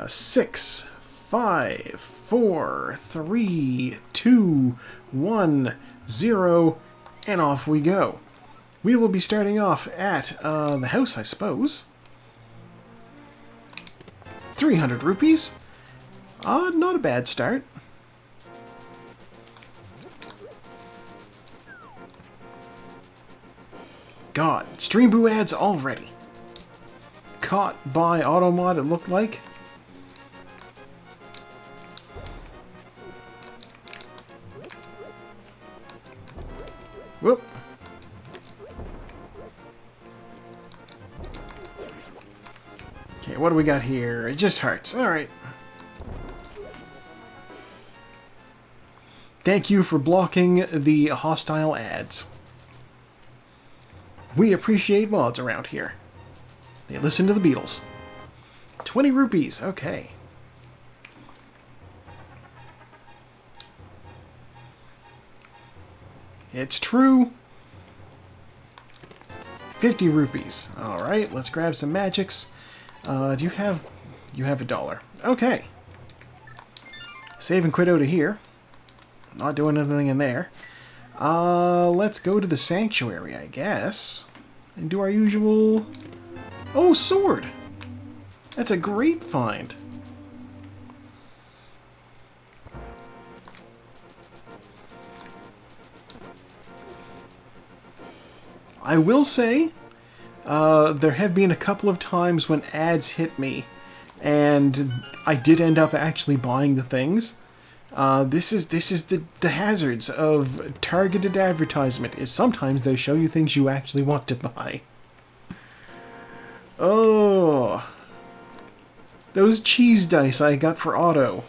6, 5, 4, 3, 2, 1, 0, and off we go. We will be starting off at the house, I suppose. 300 rupees. Not a bad start. God, Stream Boo ads already. Caught by Automod, it looked like. Whoop. Okay, what do we got here? It just hearts. Alright. Thank you for blocking the hostile ads. We appreciate mods around here. They listen to the Beatles. 20 rupees, okay. It's true. 50 rupees. Alright, let's grab some magics. Do you have... You have $1. Okay. Save and quit out of here. Not doing anything in there. Let's go to the sanctuary, I guess. And do our usual... Oh, sword! That's a great find. I will say, there have been a couple of times when ads hit me, and I did end up actually buying the things. This is the hazards of targeted advertisement, is sometimes they show you things you actually want to buy. Oh, those cheese dice I got for Auto.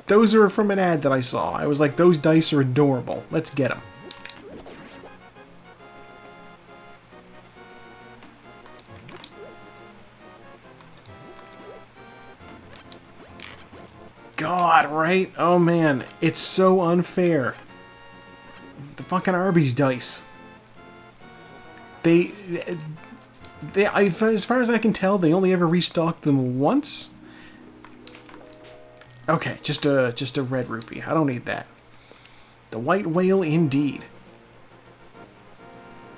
Those are from an ad that I saw. I was like, those dice are adorable. Let's get them. God, right? Oh man, it's so unfair. The fucking Arby's dice. As far as I can tell, they only ever restocked them once. Okay, just a red rupee. I don't need that. The white whale, indeed.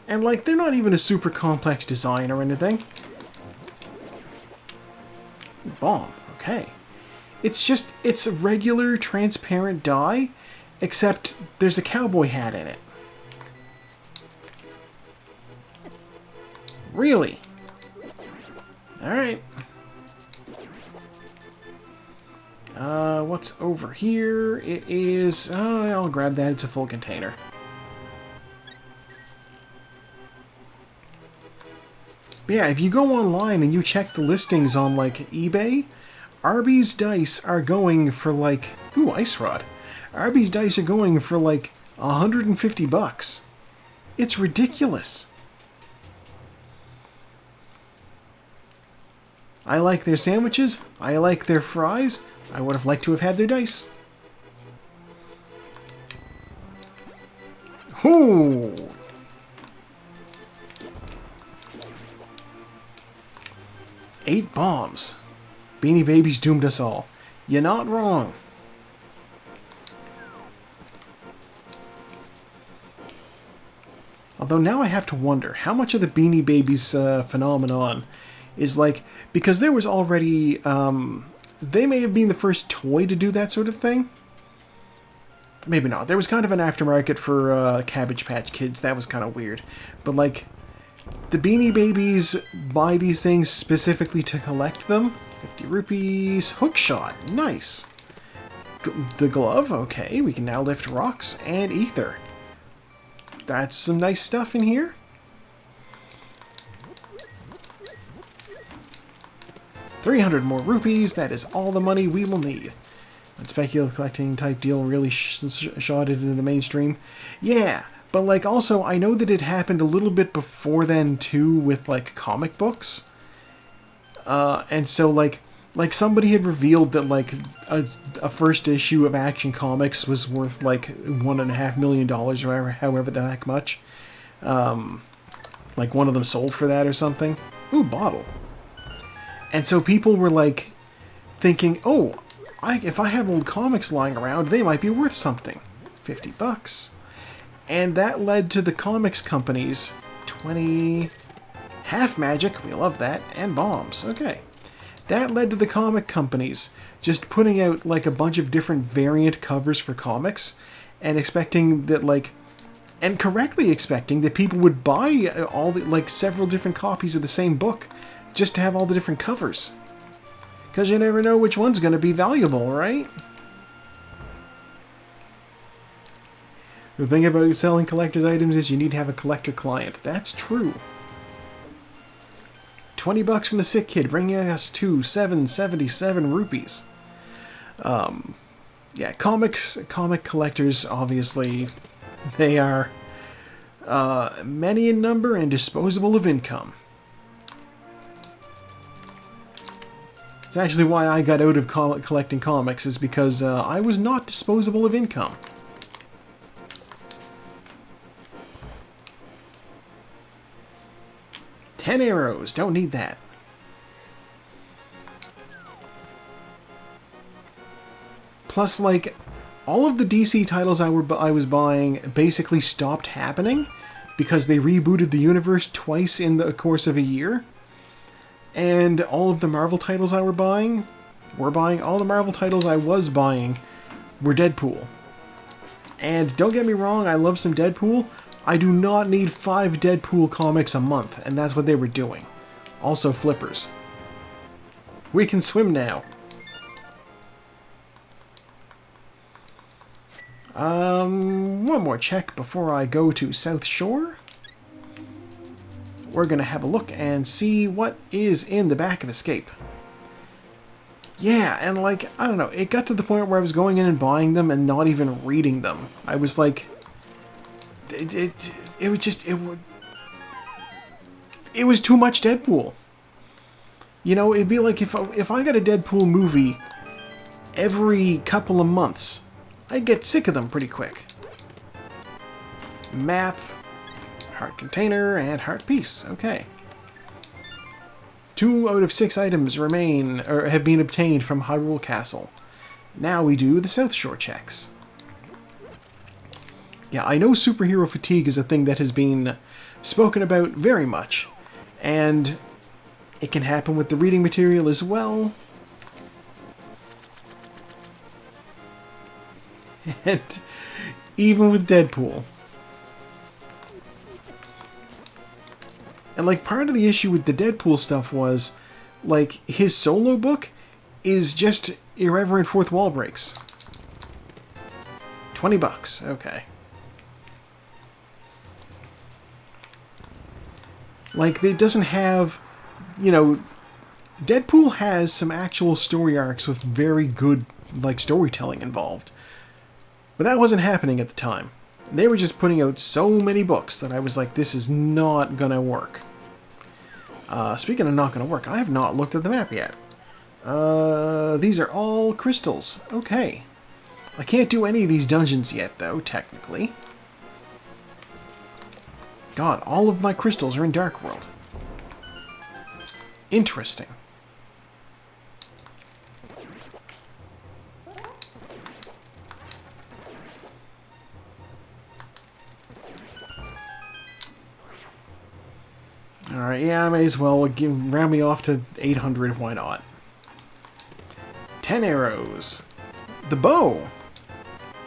And like, they're not even a super complex design or anything. Bomb. Okay. It's a regular transparent die, except there's a cowboy hat in it. Really? Alright. What's over here? It is... Oh, I'll grab that. It's a full container. But yeah, if you go online and you check the listings on, like, eBay, Arby's dice are going for, like... Ooh, Ice Rod. Arby's dice are going for, like, $150. It's ridiculous. I like their sandwiches. I like their fries. I would have liked to have had their dice. Ooh! Eight bombs. Beanie Babies doomed us all. You're not wrong. Although now I have to wonder, how much of the Beanie Babies phenomenon is like... Because there was already... they may have been the first toy to do that sort of thing. Maybe not. There was kind of an aftermarket for Cabbage Patch Kids. That was kind of weird. But like, the Beanie Babies buy these things specifically to collect them. 50 rupees. Hookshot. Nice. The glove. Okay, we can now lift rocks and ether. That's some nice stuff in here. $300 more rupees. That is all the money we will need. That speculative collecting type deal really shot it into the mainstream. Yeah, but like also I know that it happened a little bit before then too with like comic books. And so like somebody had revealed that like a first issue of Action Comics was worth like $1.5 million or however the heck much. Like one of them sold for that or something. Ooh, bottle. And so people were like thinking, oh, if I have old comics lying around, they might be worth something. $50. And that led to the comics companies, 20... Half magic, we love that, and bombs, okay. That led to the comic companies just putting out like a bunch of different variant covers for comics and expecting that and correctly expecting that people would buy all the, several different copies of the same book just to have all the different covers. Because you never know which one's going to be valuable, right? The thing about selling collector's items is you need to have a collector client. That's true. $20 from the sick kid, bringing us to 777 rupees. Yeah, comic collectors, obviously, they are many in number and disposable of income. It's actually why I got out of collecting comics, is because I was not disposable of income. $10 arrows, don't need that. Plus, all of the DC titles I was buying basically stopped happening because they rebooted the universe twice in the course of a year. And all of the Marvel titles I were buying, all the Marvel titles I was buying were Deadpool. And don't get me wrong, I love some Deadpool. I do not need 5 Deadpool comics a month, and that's what they were doing. Also flippers. We can swim now. One more check before I go to South Shore. We're gonna have a look and see what is in the back of Escape. Yeah, and I don't know, it got to the point where I was going in and buying them and not even reading them. I was like... It was too much Deadpool. You know, it'd be like if I got a Deadpool movie every couple of months, I'd get sick of them pretty quick. Map, heart container, and heart piece. Okay. 2 out of 6 items remain, or have been obtained from Hyrule Castle. Now we do the South Shore checks. Yeah, I know superhero fatigue is a thing that has been spoken about very much, and it can happen with the reading material as well. And even with Deadpool. And part of the issue with the Deadpool stuff was, his solo book is just irreverent fourth wall breaks. $20, okay. It doesn't have, Deadpool has some actual story arcs with very good, storytelling involved. But that wasn't happening at the time. They were just putting out so many books that I was like, this is not gonna work. Speaking of not gonna work, I have not looked at the map yet. These are all crystals. Okay. I can't do any of these dungeons yet, though, technically. God, all of my crystals are in Dark World. Interesting. Alright, yeah, I may as well round me off to 800, why not? 10 arrows. The bow.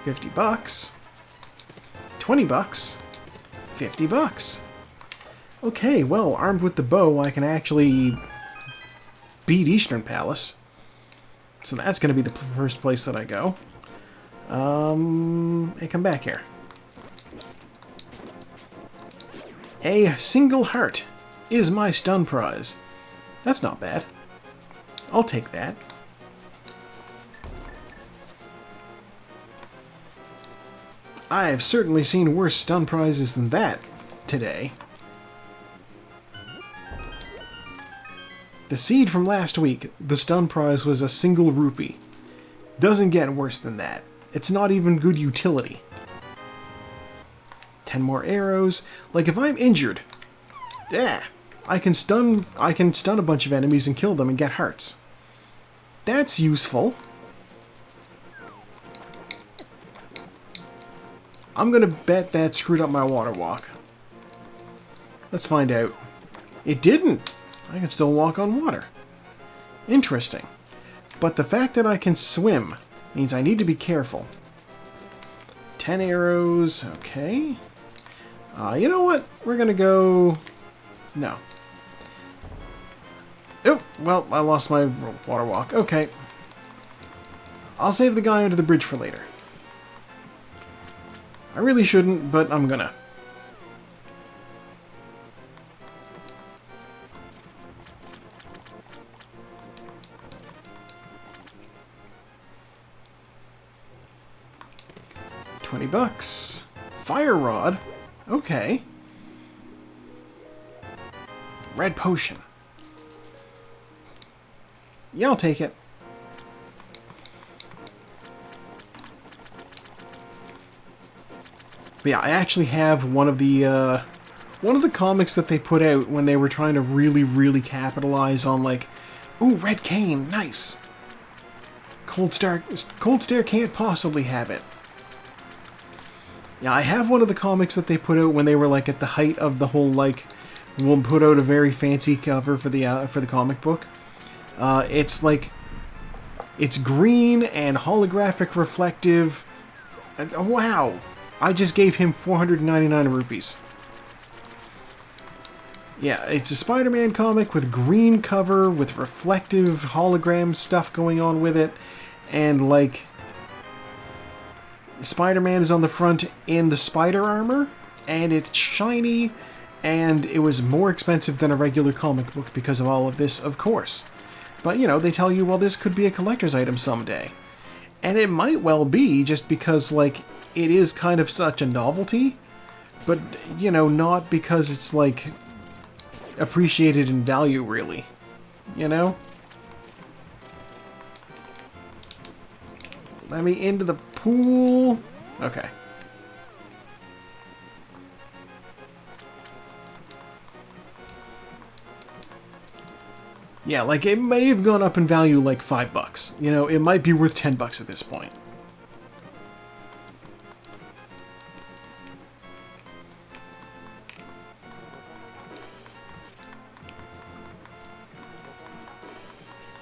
$50. $20. $50. Okay, well, armed with the bow, I can actually beat Eastern Palace. So that's going to be the first place that I go. Hey, come back here. A single heart is my stun prize. That's not bad. I'll take that. I've certainly seen worse stun prizes than that today. The seed from last week, the stun prize was a single rupee. Doesn't get worse than that. It's not even good utility. 10 more arrows. If I'm injured, I can stun a bunch of enemies and kill them and get hearts. That's useful. I'm gonna bet that screwed up my water walk. Let's find out. It didn't! I can still walk on water. Interesting. But the fact that I can swim means I need to be careful. 10 arrows, okay. You know what? We're gonna go... No. Oh, well, I lost my water walk. Okay. I'll save the guy under the bridge for later. I really shouldn't, but I'm gonna. $20. Fire rod? Okay. Red potion. Yeah, I'll take it. But yeah, I actually have one of the comics that they put out when they were trying to really capitalize on, like, ooh, red cane, nice. Cold Stare can't possibly have it. Yeah, I have one of the comics that they put out when they were, like, at the height of the whole, like, we'll put out a very fancy cover for the comic book. It's like, it's green and holographic reflective. Wow! I just gave him 499 rupees. Yeah, it's a Spider-Man comic with green cover, with reflective hologram stuff going on with it, and, like, Spider-Man is on the front in the spider armor, and it's shiny, and it was more expensive than a regular comic book because of all of this, of course. But, you know, they tell you, well, this could be a collector's item someday. And it might well be, just because, like, it is kind of such a novelty, but, you know, not because it's, like, appreciated in value, really. You know? Let me into the pool. Okay. Yeah, like, it may have gone up in value like $5. You know, it might be worth $10 at this point.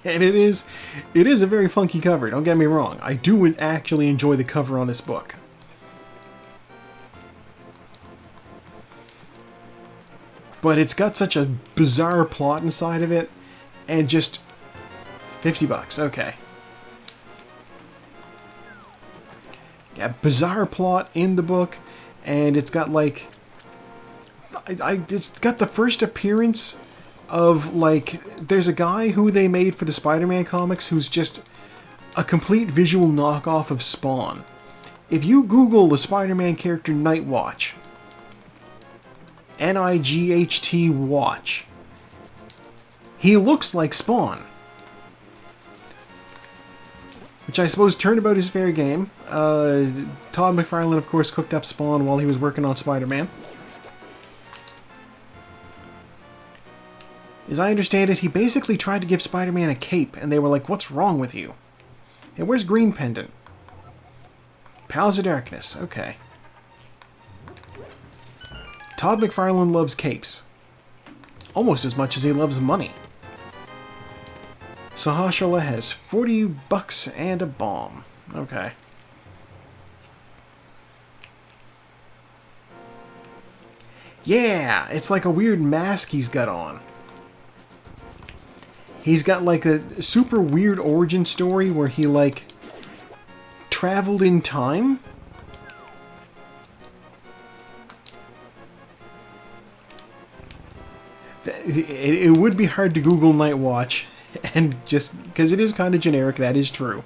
And it is a very funky cover, don't get me wrong. I do actually enjoy the cover on this book. But it's got such a bizarre plot inside of it, and just $50, okay. Yeah, bizarre plot in the book, and it's got, like, it's got the first appearance of, like, there's a guy who they made for the Spider-Man comics who's just a complete visual knockoff of Spawn. If you Google the Spider-Man character Nightwatch, N-I-G-H-T Watch, he looks like Spawn. Which I suppose turnabout is fair game. Todd McFarlane, of course, cooked up Spawn while he was working on Spider-Man. As I understand it, he basically tried to give Spider-Man a cape, and they were like, what's wrong with you? Hey, where's Green Pendant? Palace of Darkness, okay. Todd McFarlane loves capes. Almost as much as he loves money. Sahashala has $40 and a bomb. Okay. Yeah, it's like a weird mask he's got on. He's got, like, a super weird origin story where he, like, traveled in time. It would be hard to Google Nightwatch, and just because it is kind of generic, that is true.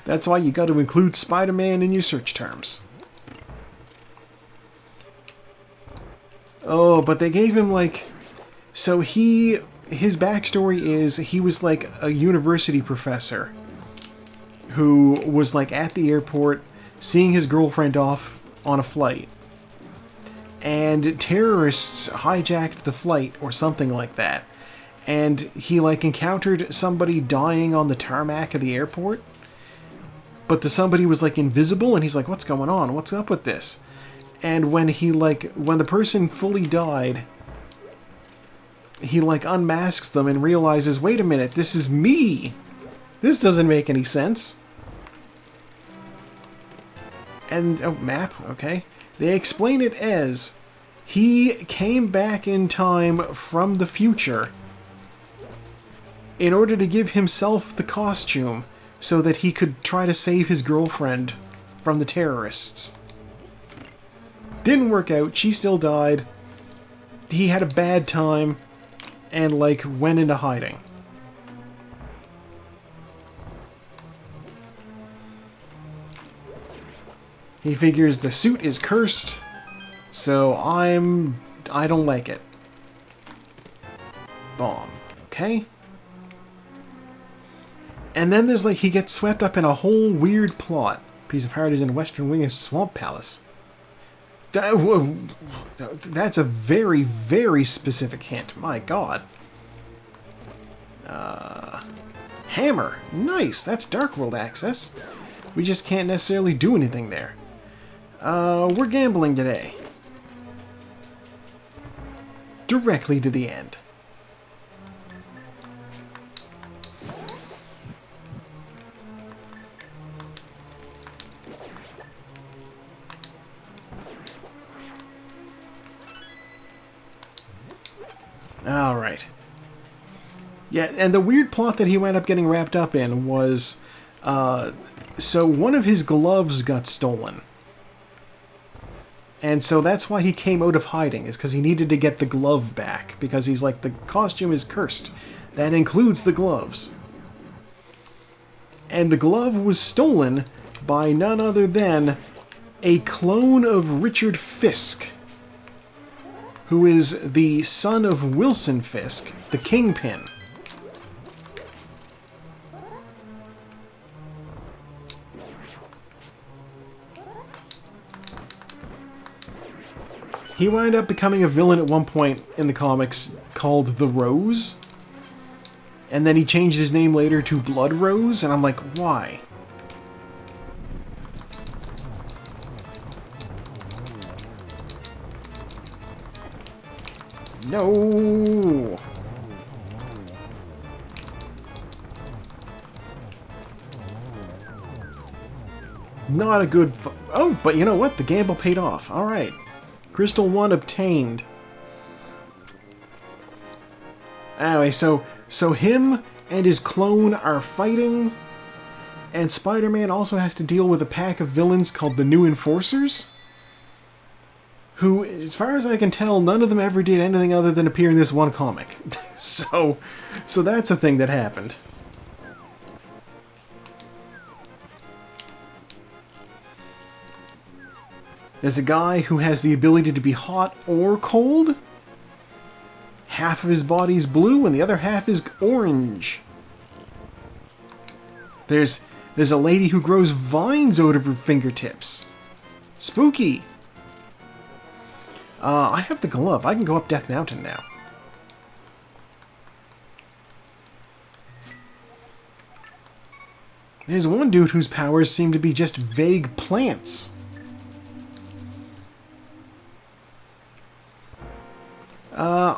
That's why you got to include Spider-Man in your search terms. Oh, but they gave him, like, so his backstory is he was, like, a university professor who was, like, at the airport seeing his girlfriend off on a flight. And terrorists hijacked the flight or something like that. and he like encountered somebody dying on the tarmac of the airport, but the somebody was like invisible, and he's like, what's going on? What's up with this? And when the person fully died, he like unmasks them and realizes, wait a minute, this is me. This doesn't make any sense. And, oh, map, okay. They explain it as he came back in time from the future in order to give himself the costume so that he could try to save his girlfriend from the terrorists. Didn't work out, she still died. He had a bad time and, like, went into hiding. He figures the suit is cursed, so I don't like it. Bomb. Okay? And then there's like, he gets swept up in a whole weird plot. Piece of heart is in western wing of Swamp Palace. That's a very, very specific hint. My god. Hammer. Nice. That's Dark World access. We just can't necessarily do anything there. We're gambling today. Directly to the end. Alright. Yeah, and the weird plot that he wound up getting wrapped up in was, so one of his gloves got stolen. And so that's why he came out of hiding, is because he needed to get the glove back, because he's like, the costume is cursed. That includes the gloves. And the glove was stolen by none other than a clone of Richard Fisk, who is the son of Wilson Fisk, the Kingpin. He wound up becoming a villain at one point in the comics called The Rose. And then he changed his name later to Blood Rose, and I'm like, why? No! Not a good... Oh, but you know what? The gamble paid off. Alright. Crystal 1 obtained. Anyway, so him and his clone are fighting, and Spider-Man also has to deal with a pack of villains called the New Enforcers, who, as far as I can tell, none of them ever did anything other than appear in this one comic. so that's a thing that happened. There's a guy who has the ability to be hot or cold. Half of his body's blue and the other half is orange. There's a lady who grows vines out of her fingertips. Spooky. I have the glove. I can go up Death Mountain now. There's one dude whose powers seem to be just vague plants.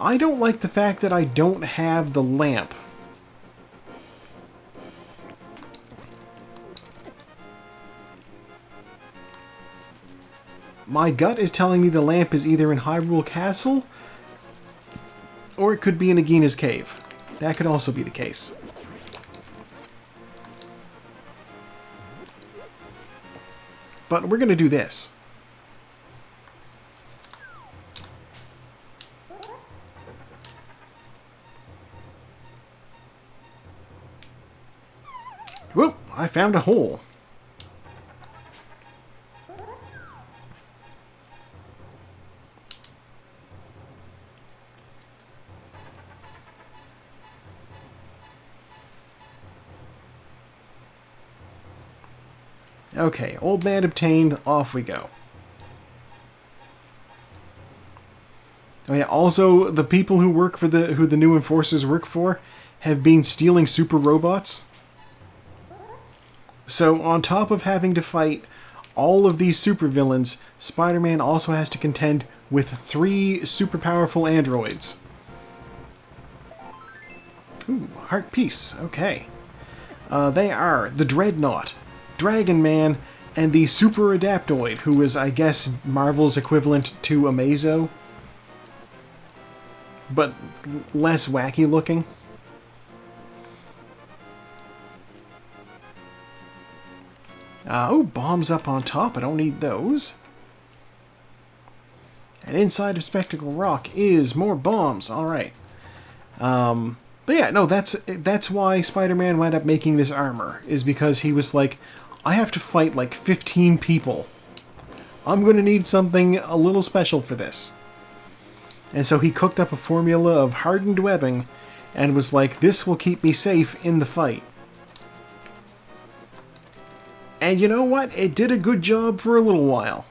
I don't like the fact that I don't have the lamp. My gut is telling me the lamp is either in Hyrule Castle, or it could be in Nagina's Cave. That could also be the case. But we're going to do this. Whoop! I found a hole. Okay, old man obtained, off we go. Oh yeah, also the people who work for who the new enforcers work for have been stealing super robots. So on top of having to fight all of these supervillains, Spider-Man also has to contend with 3 super powerful androids. Ooh, Heart Piece, okay. They are the Dreadnought, Dragon Man, and the Super Adaptoid, who is, I guess, Marvel's equivalent to Amazo, but less wacky looking. Oh, bombs up on top. I don't need those. And inside of Spectacle Rock is more bombs. All right. But yeah, no, that's why Spider-Man wound up making this armor, is because he was like, I have to fight like 15 people. I'm going to need something a little special for this. And so he cooked up a formula of hardened webbing and was like, this will keep me safe in the fight. And you know what? It did a good job for a little while.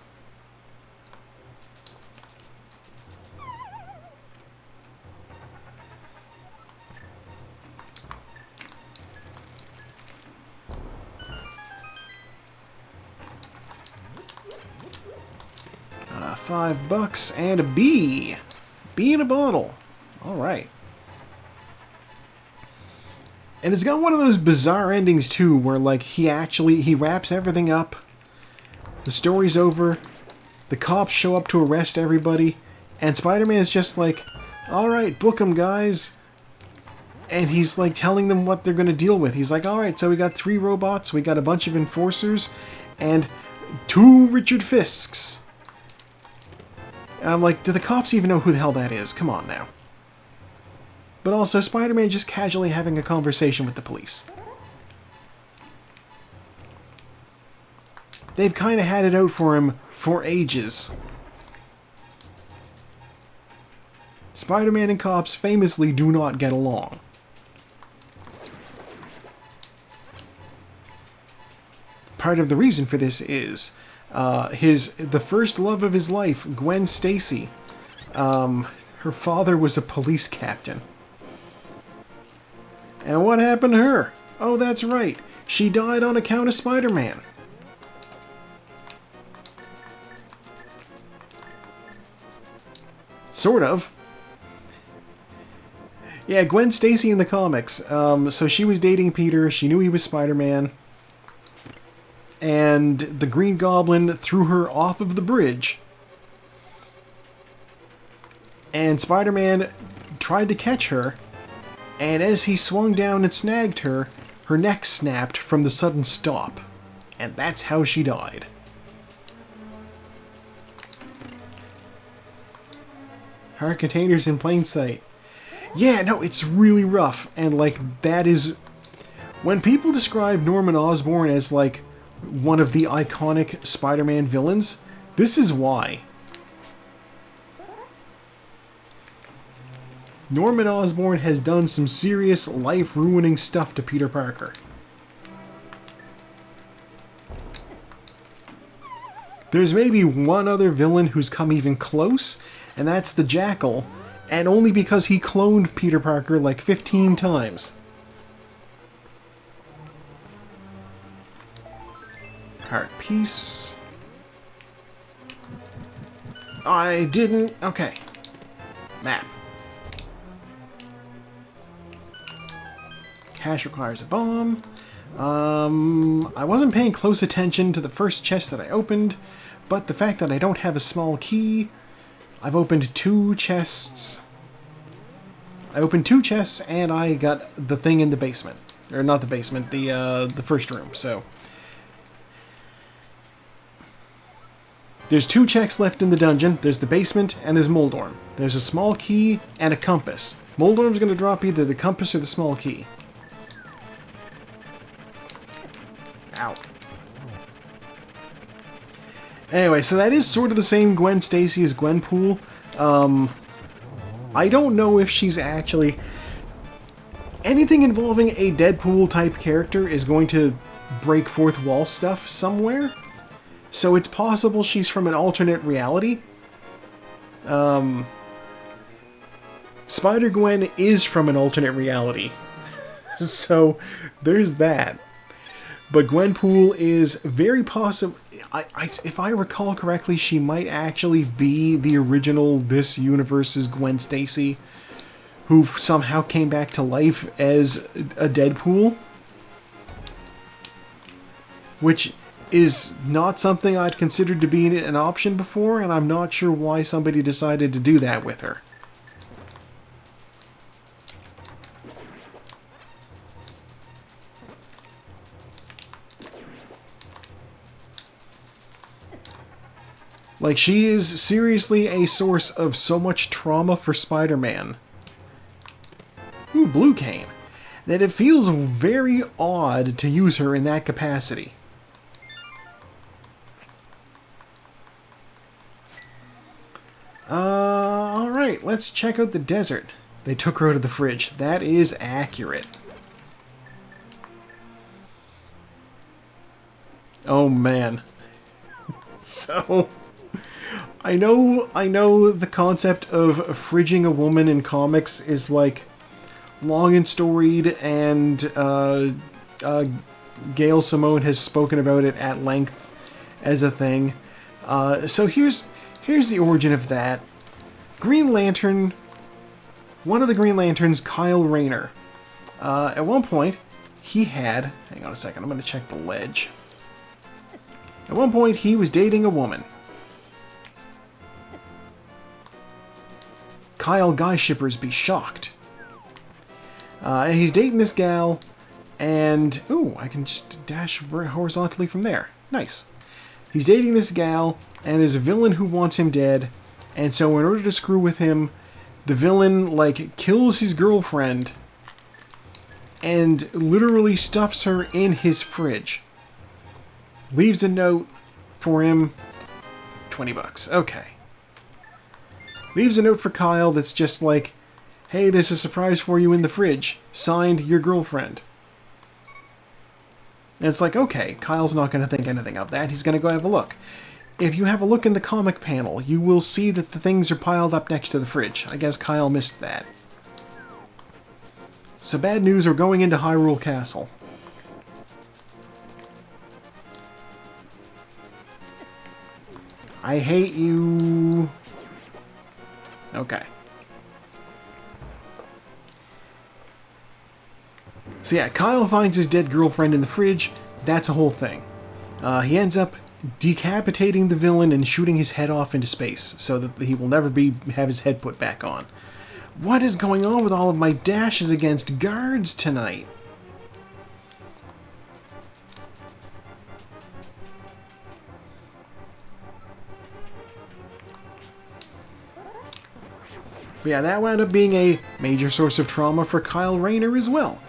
$5 and a bee. Bee in a bottle. Alright. And it's got one of those bizarre endings too, where like he wraps everything up, the story's over, the cops show up to arrest everybody, and Spider-Man's just like, alright, book 'em guys. And he's like telling them what they're gonna deal with. He's like, alright, so we got 3 robots, we got a bunch of enforcers, and 2 Richard Fisks. And I'm like, do the cops even know who the hell that is? Come on now. But also, Spider-Man just casually having a conversation with the police. They've kind of had it out for him for ages. Spider-Man and cops famously do not get along. Part of the reason for this is the first love of his life, Gwen Stacy. Her father was a police captain. And what happened to her? Oh, that's right. She died on account of Spider-Man. Sort of. Yeah, Gwen Stacy in the comics. So she was dating Peter. She knew he was Spider-Man. And the Green Goblin threw her off of the bridge. And Spider-Man tried to catch her. And as he swung down and snagged her, her neck snapped from the sudden stop. And that's how she died. Heart containers in plain sight. Yeah, no, it's really rough. And, like, that is... When people describe Norman Osborn as, like, one of the iconic Spider-Man villains, this is why. Norman Osborn has done some serious life-ruining stuff to Peter Parker. There's maybe one other villain who's come even close, and that's the Jackal, and only because he cloned Peter Parker like 15 times. Heart piece. I didn't... Okay. Map. Cash requires a bomb. I wasn't paying close attention to the first chest that I opened, but the fact that I don't have a small key... I've opened 2 chests. I opened 2 chests, and I got the thing in the basement. Or not the basement, the first room, so... There's 2 checks left in the dungeon. There's the basement, and there's Moldorm. There's a small key and a compass. Moldorm's going to drop either the compass or the small key. Ow. Anyway, so that is sort of the same Gwen Stacy as Gwenpool. I don't know if she's actually... Anything involving a Deadpool-type character is going to break fourth wall stuff somewhere. So it's possible she's from an alternate reality. Spider-Gwen is from an alternate reality. So, there's that. But Gwenpool is very possible. If I recall correctly, she might actually be the original this universe's Gwen Stacy, who somehow came back to life as a Deadpool. Which is not something I'd considered to be an option before, and I'm not sure why somebody decided to do that with her. Like, she is seriously a source of so much trauma for Spider-Man. Ooh, Blue Cane. That it feels very odd to use her in that capacity. Alright, let's check out the desert. They took her out of the fridge. That is accurate. Oh, man. So... I know the concept of fridging a woman in comics is, like, long and storied, and Gail Simone has spoken about it at length as a thing. So here's the origin of that. Green Lantern, one of the Green Lanterns, Kyle Rayner, at one point, he had... Hang on a second, I'm going to check the ledge. At one point, he was dating a woman. Kyle Guy Shippers be shocked. He's dating this gal, and... Ooh, I can just dash horizontally from there. Nice. He's dating this gal, and there's a villain who wants him dead, and so in order to screw with him, the villain, like, kills his girlfriend and literally stuffs her in his fridge. Leaves a note for him. $20. Okay. Leaves a note for Kyle that's just like, hey, there's a surprise for you in the fridge. Signed, your girlfriend. And it's like, okay, Kyle's not going to think anything of that. He's going to go have a look. If you have a look in the comic panel, you will see that the things are piled up next to the fridge. I guess Kyle missed that. So bad news, we're going into Hyrule Castle. I hate you. Okay. So yeah, Kyle finds his dead girlfriend in the fridge. That's a whole thing. He ends up decapitating the villain and shooting his head off into space so that he will never have his head put back on. What is going on with all of my dashes against guards tonight? But yeah, that wound up being a major source of trauma for Kyle Rayner as well.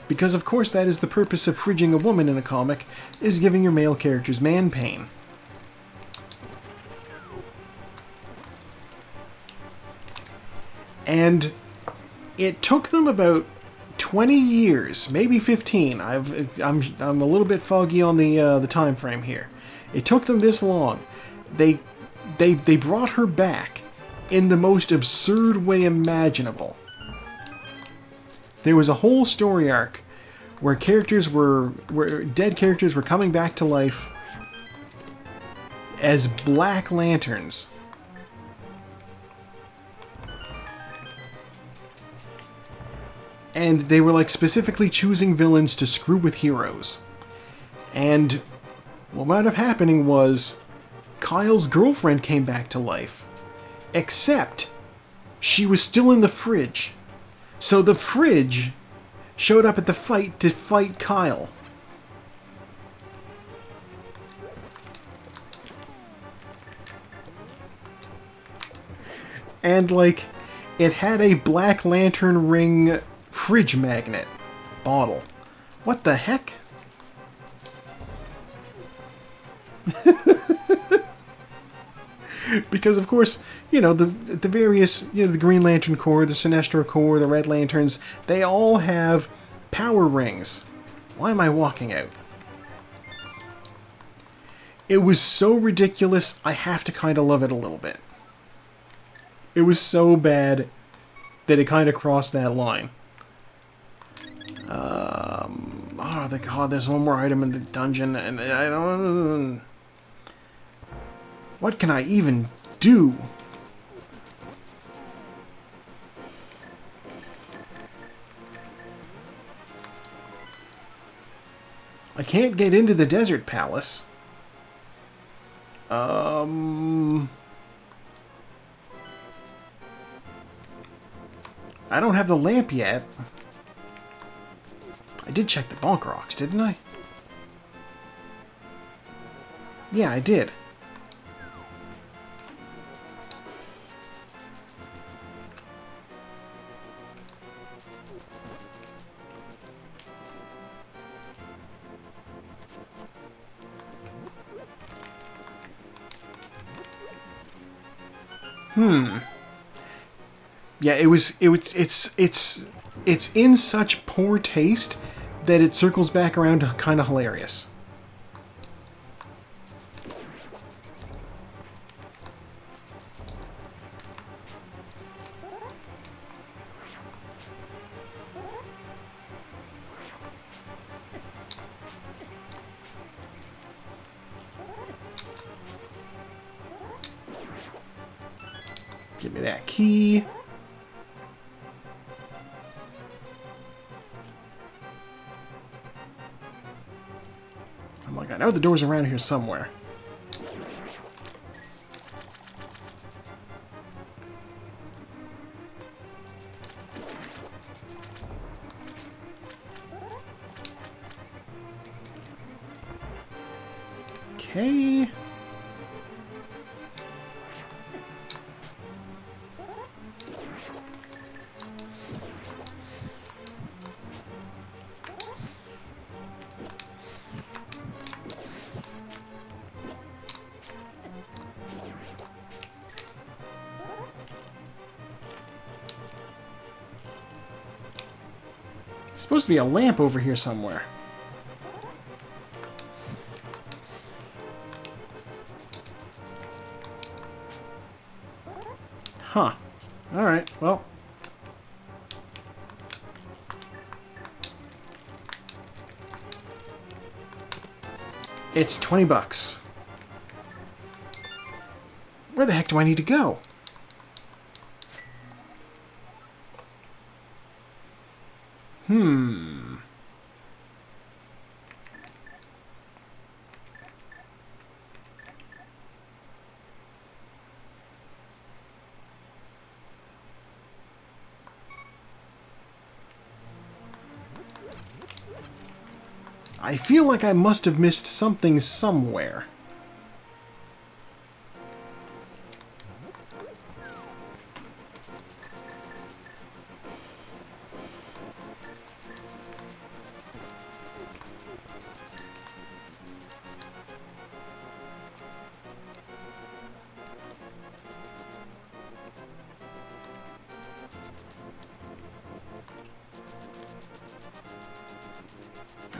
Because of course that is the purpose of fridging a woman in a comic, is giving your male characters man pain. And it took them about 20 years, maybe 15. I'm a little bit foggy on the time frame here. It took them this long. They brought her back in the most absurd way imaginable. There was a whole story arc where dead characters were coming back to life as Black Lanterns. And they were like specifically choosing villains to screw with heroes. And what wound up happening was Kyle's girlfriend came back to life. Except she was still in the fridge. So the fridge showed up at the fight to fight Kyle. And, like, it had a Black Lantern ring fridge magnet bottle. What the heck? Because, of course, you know, the various, you know, the Green Lantern Corps, the Sinestro Corps, the Red Lanterns, they all have power rings. Why am I walking out? It was so ridiculous, I have to kind of love it a little bit. It was so bad, that it kind of crossed that line. Oh, God, there's one more item in the dungeon, and I don't... What can I even do? I can't get into the desert palace. I don't have the lamp yet. I did check the bonk rocks, didn't I? Yeah, I did. Yeah, it's in such poor taste that it circles back around to kind of hilarious. Give me that key. I'm like, I know the door's around here somewhere. Okay. Supposed to be a lamp over here somewhere. Huh. Alright, well. It's 20 bucks. Where the heck do I need to go? I feel like I must have missed something somewhere.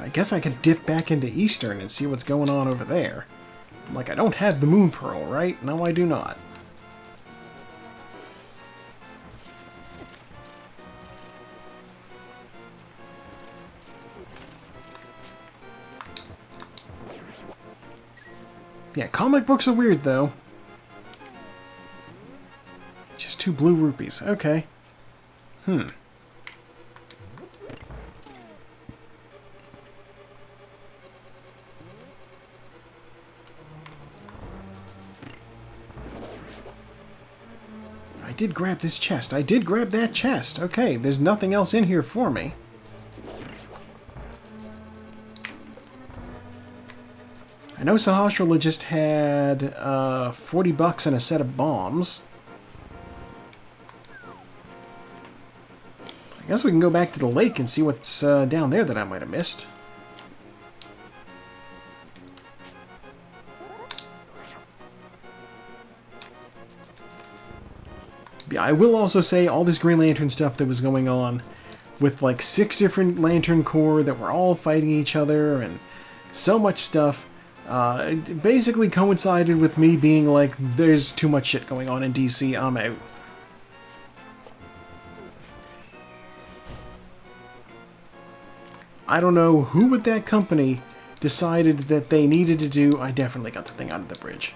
I guess I could dip back into Eastern and see what's going on over there. Like, I don't have the Moon Pearl, right? No, I do not. Yeah, comic books are weird, though. Just 2 blue rupees. Okay. I did grab this chest. I did grab that chest. Okay, there's nothing else in here for me. I know Sahasrara just had 40 bucks and a set of bombs. I guess we can go back to the lake and see what's down there that I might have missed. Yeah, I will also say all this Green Lantern stuff that was going on with like 6 different Lantern Corps that were all fighting each other and so much stuff. It basically coincided with me being like, there's too much shit going on in DC, I'm out. I don't know who at that company decided that they needed to do... I definitely got the thing out of the bridge.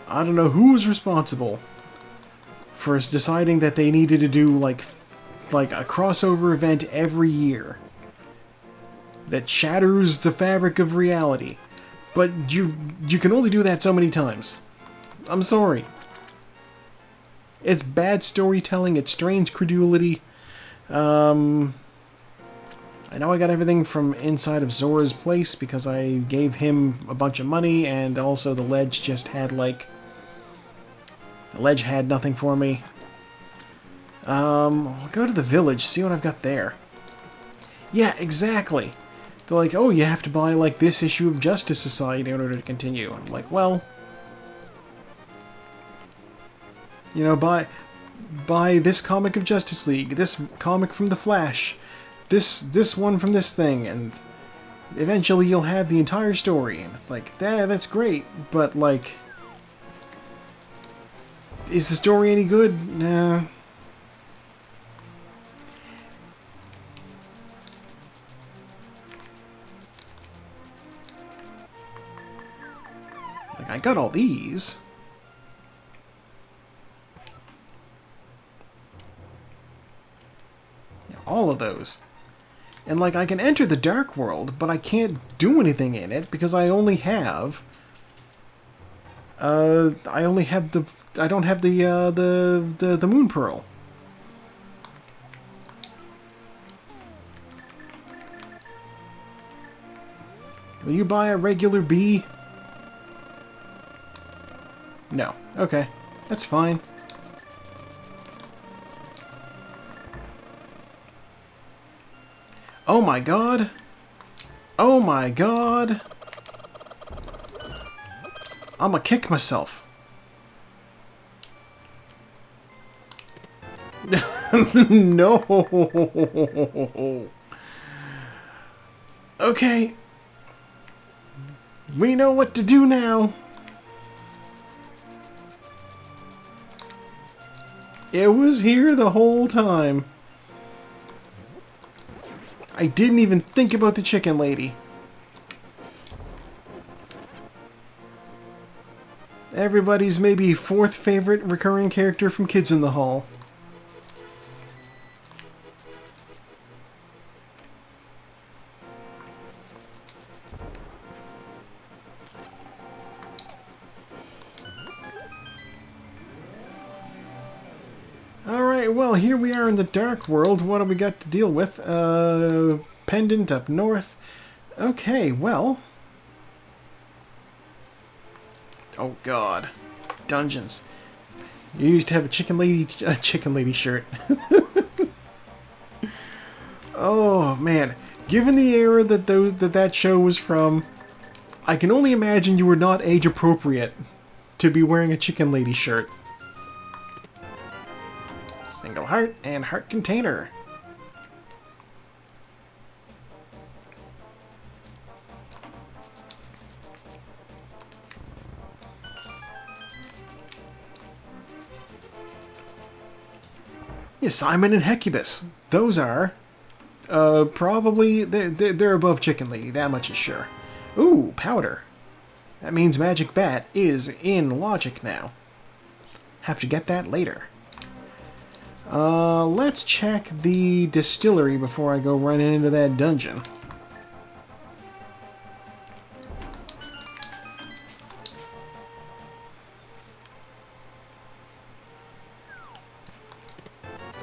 I don't know who was responsible for deciding that they needed to do like a crossover event every year that shatters the fabric of reality. But you can only do that so many times. I'm sorry. It's bad storytelling, it's strange credulity. I know I got everything from inside of Zora's place because I gave him a bunch of money, and also the ledge just had like... The ledge had nothing for me. I'll go to the village, see what I've got there. Yeah, exactly. They're like, oh, you have to buy like this issue of Justice Society in order to continue. I'm like, well... You know, buy this comic of Justice League, this comic from The Flash, this one from this thing, and eventually you'll have the entire story. And it's like, that's great, but like... Is the story any good? Nah. Like, I got all these. Yeah, all of those. And, like, I can enter the Dark World, but I can't do anything in it because I only have... I don't have the Moon Pearl. Will you buy a regular bee? No. Okay. That's fine. Oh my god! Oh my god! I'ma kick myself. No. Okay. We know what to do now. It was here the whole time. I didn't even think about the chicken lady. Everybody's maybe fourth favorite recurring character from Kids in the Hall. Alright, well, here we are in the Dark World. What do we got to deal with? Pendant up north. Okay, well... Oh god. Dungeons. You used to have a chicken lady shirt. Oh man. Given the era that that show was from, I can only imagine you were not age appropriate to be wearing a chicken lady shirt. Single heart and heart container. Yeah, Simon and Hecubus. Those are probably they're above Chicken Lady. That much is sure. Ooh, powder. That means Magic Bat is in Logic now. Have to get that later. Let's check the distillery before I go running into that dungeon.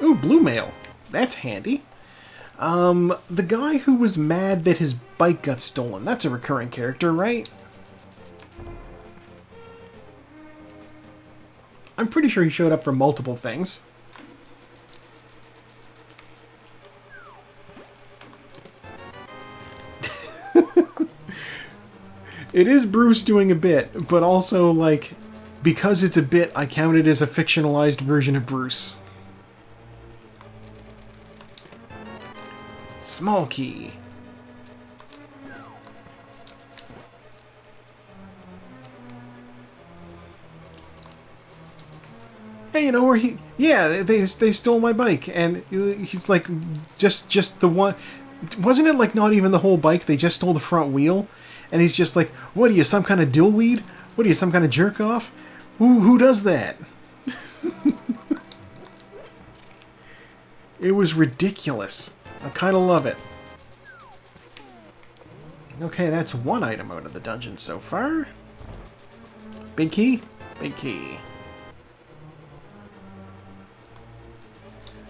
Ooh, blue mail. That's handy. The guy who was mad that his bike got stolen. That's a recurring character, right? I'm pretty sure he showed up for multiple things. It is Bruce doing a bit, but also, like, because it's a bit, I count it as a fictionalized version of Bruce. Small key. Hey, Hey, you know where he... Yeah, they stole my bike, and he's like, just the one... Wasn't it like not even the whole bike? They just stole the front wheel, and he's just like, what are you, some kind of dillweed? What are you, some kind of jerk off? Who does that? It was ridiculous. I kind of love it. Okay, that's one item out of the dungeon so far. Big key? Big key.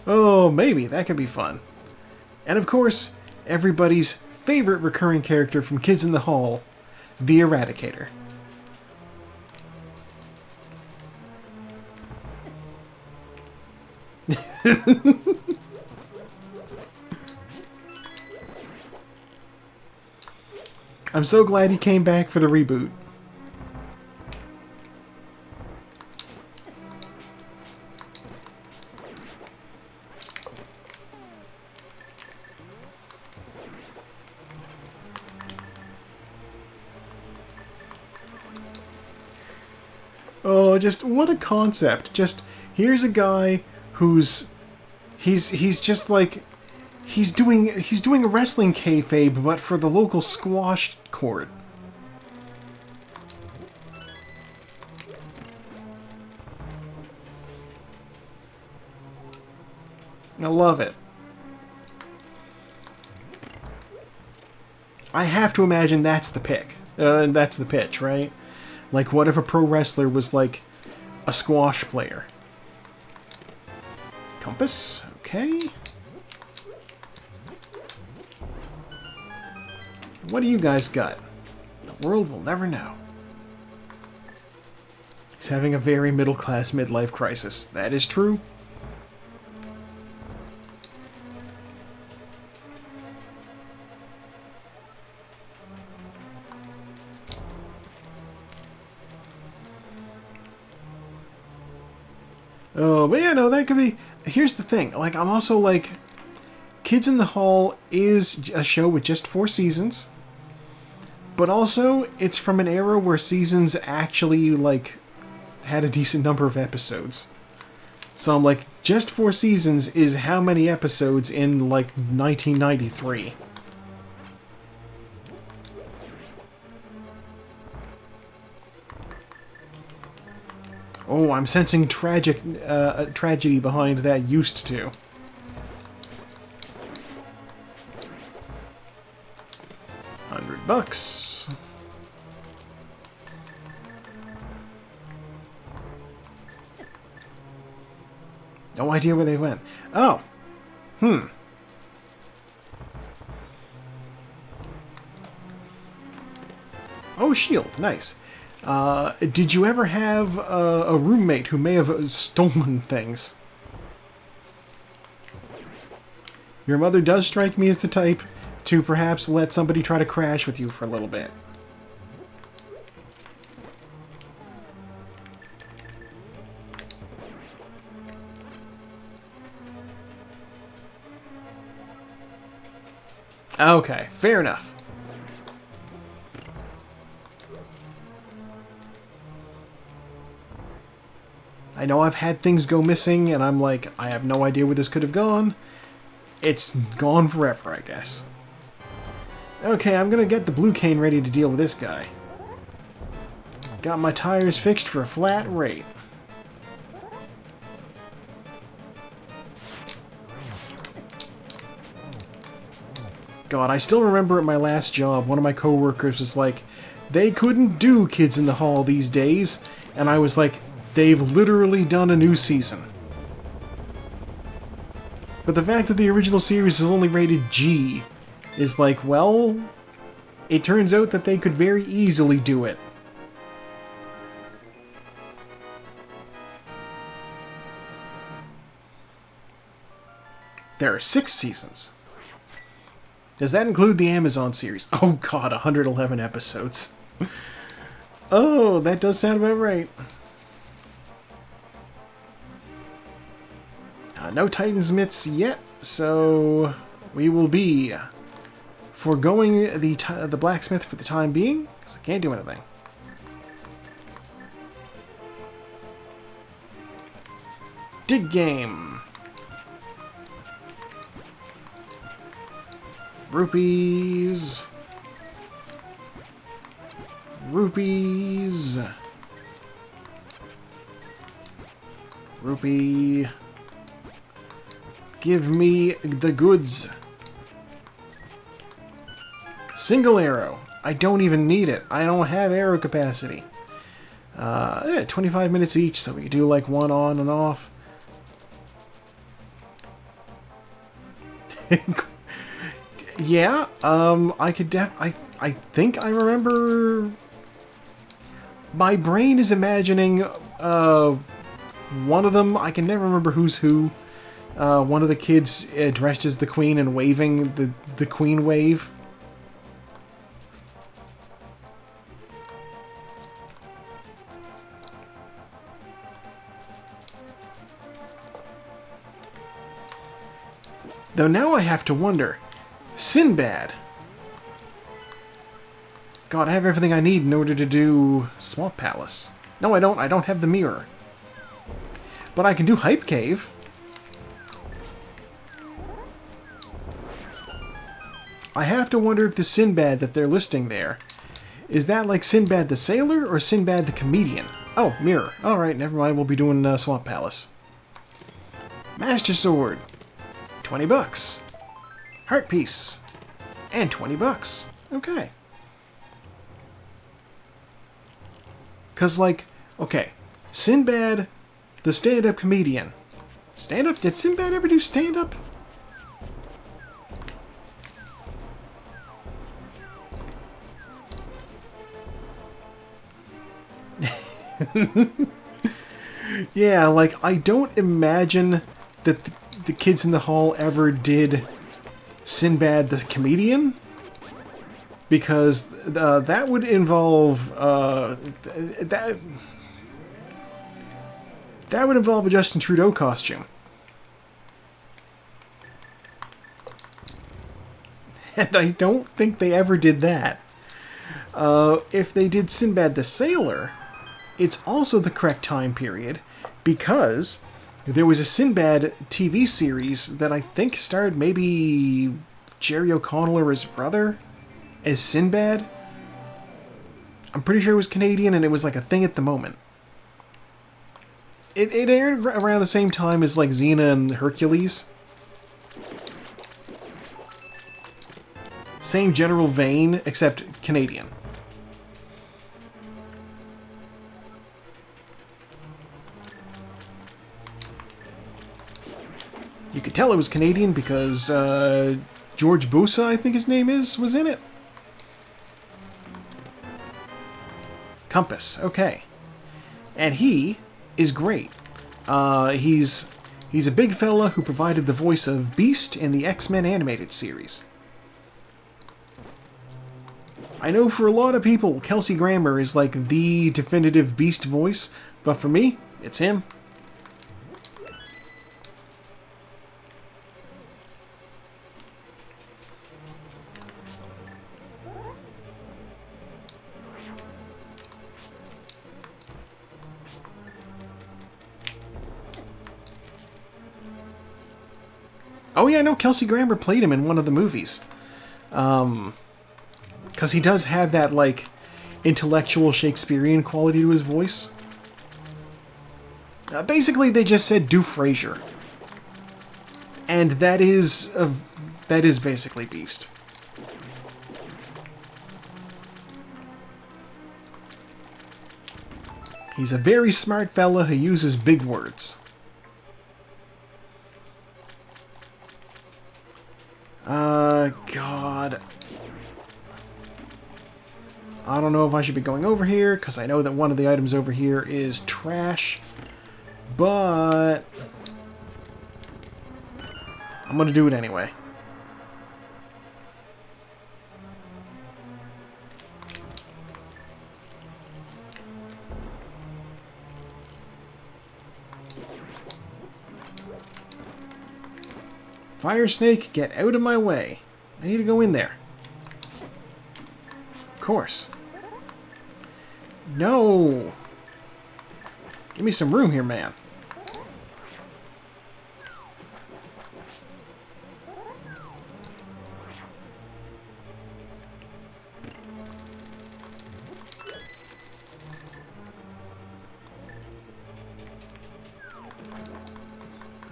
Oh, maybe. That could be fun. And of course, everybody's favorite recurring character from Kids in the Hall, the Eradicator. I'm so glad he came back for the reboot. Oh, just what a concept. Just here's a guy who's he's just like he's doing a wrestling kayfabe but for the local squash court. I love it. I have to imagine that's the pick. That's the pitch, right? Like, what if a pro wrestler was, like, a squash player? Compass, okay. What do you guys got? The world will never know. He's having a very middle-class midlife crisis. That is true. Oh, but yeah, no, that could be... Here's the thing. Like, I'm also like... Kids in the Hall is a show with just 4 seasons. But also, it's from an era where seasons actually, like, had a decent number of episodes. So I'm like, just 4 seasons is how many episodes in, like, 1993? Oh, I'm sensing tragedy behind that used to. $100. No idea where they went. Oh. Oh, shield. Nice. Did you ever have a roommate who may have stolen things? Your mother does strike me as the type to perhaps let somebody try to crash with you for a little bit. Okay, fair enough. I know I've had things go missing, and I'm like, I have no idea where this could have gone. It's gone forever, I guess. Okay, I'm gonna get the blue cane ready to deal with this guy. Got my tires fixed for a flat rate. God, I still remember at my last job, one of my coworkers was like, they couldn't do Kids in the Hall these days, and I was like, they've literally done a new season. But the fact that the original series is only rated G is like, well, it turns out that they could very easily do it. There are 6 seasons. Does that include the Amazon series? Oh god, 111 episodes. Oh, that does sound about right. No Titan's mitts yet, so we will be foregoing the blacksmith for the time being, because I can't do anything. Dig game. Rupees. Rupees. Rupee. Give me the goods. Single arrow. I don't even need it. I don't have arrow capacity. Yeah, 25 minutes each, so we could do like one on and off. Yeah, I could I think I remember... My brain is imagining, one of them, I can never remember who's who. One of the kids dressed as the queen and waving the queen wave. Though now I have to wonder, Sinbad. God, I have everything I need in order to do Swamp Palace. No, I don't. I don't have the mirror. But I can do Hype Cave. I have to wonder if the Sinbad that they're listing there, is that like Sinbad the Sailor or Sinbad the Comedian? Oh, mirror. Alright, never mind. We'll be doing Swamp Palace. Master Sword. 20 bucks. Heart Piece. And 20 bucks. Okay. Because, like, okay, Sinbad, the stand-up comedian. Stand-up? Did Sinbad ever do stand-up? Yeah, like, I don't imagine that the kids in the hall ever did Sinbad the comedian. Because that would involve that would involve a Justin Trudeau costume, and I don't think they ever did that. If they did Sinbad the Sailor, it's also the correct time period because there was a Sinbad TV series that I think starred maybe Jerry O'Connell or his brother as Sinbad. I'm pretty sure it was Canadian and it was like a thing at the moment. It aired around the same time as like Xena and Hercules. Same general vein, except Canadian. You could tell it was Canadian because George Busa, I think his name is, was in it. Compass, okay. And he is great. He's a big fella who provided the voice of Beast in the X-Men animated series. I know for a lot of people, Kelsey Grammer is like the definitive Beast voice, but for me, it's him. Oh yeah, no, Kelsey Grammer played him in one of the movies. Because he does have that, like, intellectual Shakespearean quality to his voice. Basically, they just said, do Frasier. And that is basically Beast. He's a very smart fella who uses big words. God. I don't know if I should be going over here, because I know that one of the items over here is trash. But I'm going to do it anyway. Fire Snake, get out of my way. I need to go in there. Of course. No! Give me some room here, man.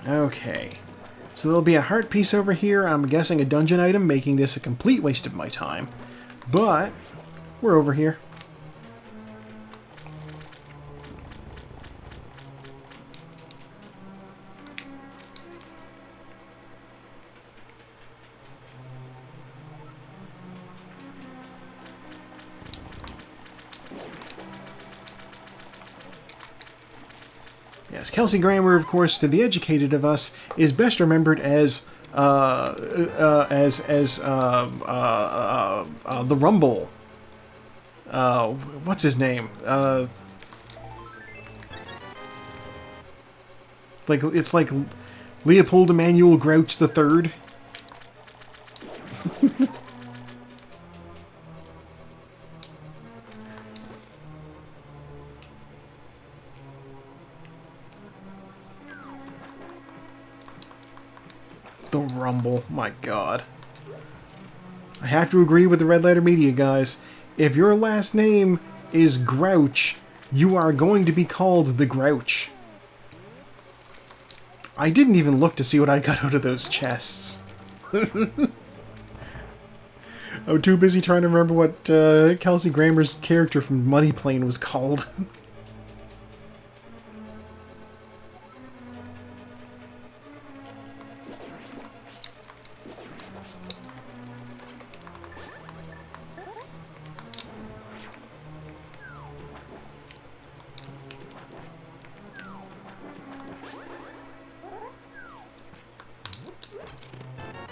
Okay. So there'll be a heart piece over here. I'm guessing a dungeon item, making this a complete waste of my time. But we're over here. Yes, Kelsey Grammer, of course, to the educated of us, is best remembered as the Rumble. What's his name? It's like Leopold Emanuel Grouch the Third. The Rumble, my god. I have to agree with the Red Letter Media guys. If your last name is Grouch, you are going to be called the Grouch. I didn't even look to see what I got out of those chests. I'm too busy trying to remember what Kelsey Grammer's character from Money Plane was called.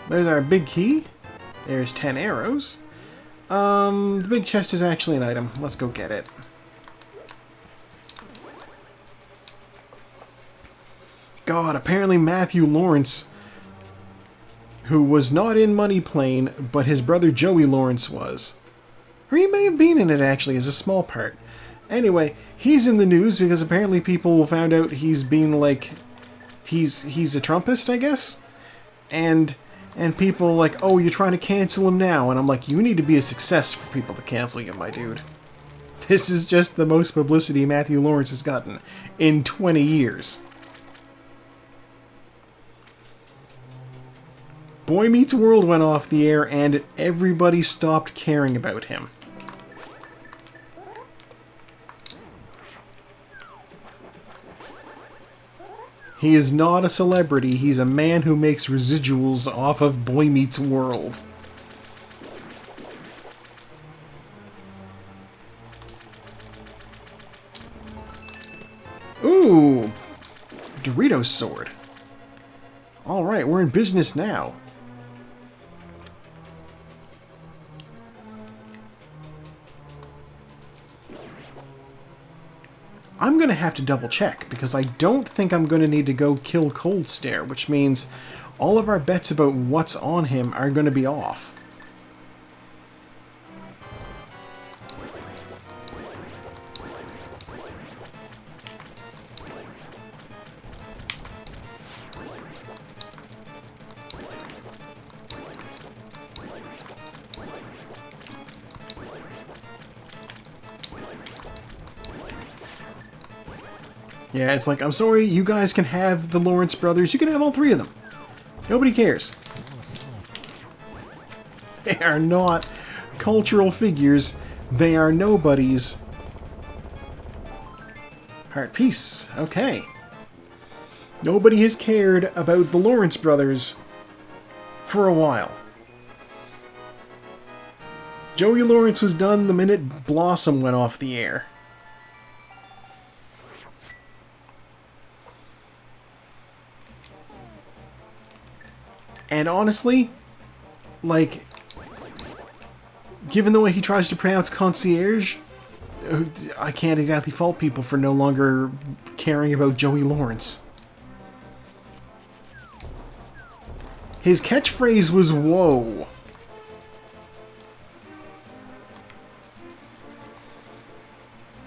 There's our big key. There's 10 arrows. The big chest is actually an item. Let's go get it. God, apparently Matthew Lawrence, who was not in Money Plane, but his brother Joey Lawrence was. Or he may have been in it, actually, as a small part. Anyway, he's in the news because apparently people found out he's been, like... He's a Trumpist, I guess? And people are like, oh, you're trying to cancel him now. And I'm like, you need to be a success for people to cancel you, my dude. This is just the most publicity Matthew Lawrence has gotten in 20 years. Boy Meets World went off the air and everybody stopped caring about him. He is not a celebrity, he's a man who makes residuals off of Boy Meets World. Ooh! Doritos sword. Alright, we're in business now. I'm going to have to double check, because I don't think I'm going to need to go kill Cold Stare, which means all of our bets about what's on him are going to be off. Yeah, it's like, I'm sorry, you guys can have the Lawrence brothers. You can have all three of them. Nobody cares. They are not cultural figures. They are nobodies. Heart piece. Okay. Nobody has cared about the Lawrence brothers for a while. Joey Lawrence was done the minute Blossom went off the air. And honestly, like, given the way he tries to pronounce concierge, I can't exactly fault people for no longer caring about Joey Lawrence. His catchphrase was, whoa.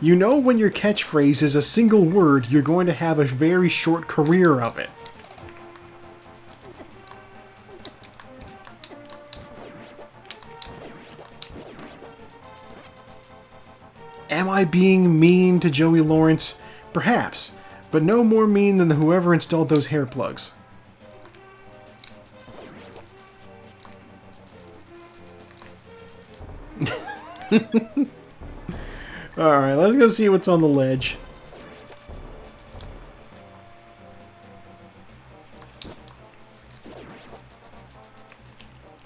You know when your catchphrase is a single word, you're going to have a very short career of it. Am I being mean to Joey Lawrence? Perhaps, but no more mean than whoever installed those hair plugs. Alright, let's go see what's on the ledge.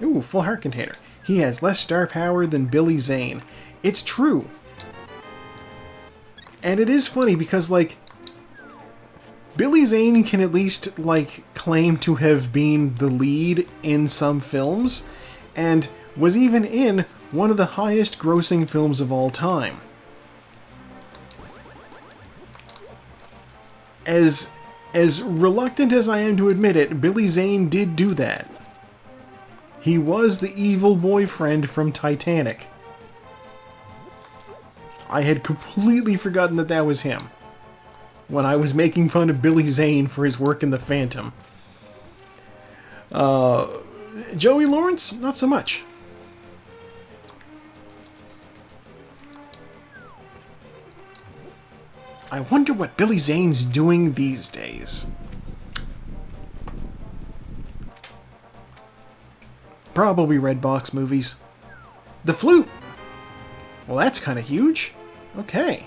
Ooh, full heart container. He has less star power than Billy Zane. It's true. And it is funny because, like, Billy Zane can at least, like, claim to have been the lead in some films, and was even in one of the highest grossing films of all time. As reluctant as I am to admit it, Billy Zane did do that. He was the evil boyfriend from Titanic. I had completely forgotten that that was him when I was making fun of Billy Zane for his work in The Phantom. Joey Lawrence, not so much. I wonder what Billy Zane's doing these days. Probably Redbox movies. The flute! Well, that's kind of huge. Okay.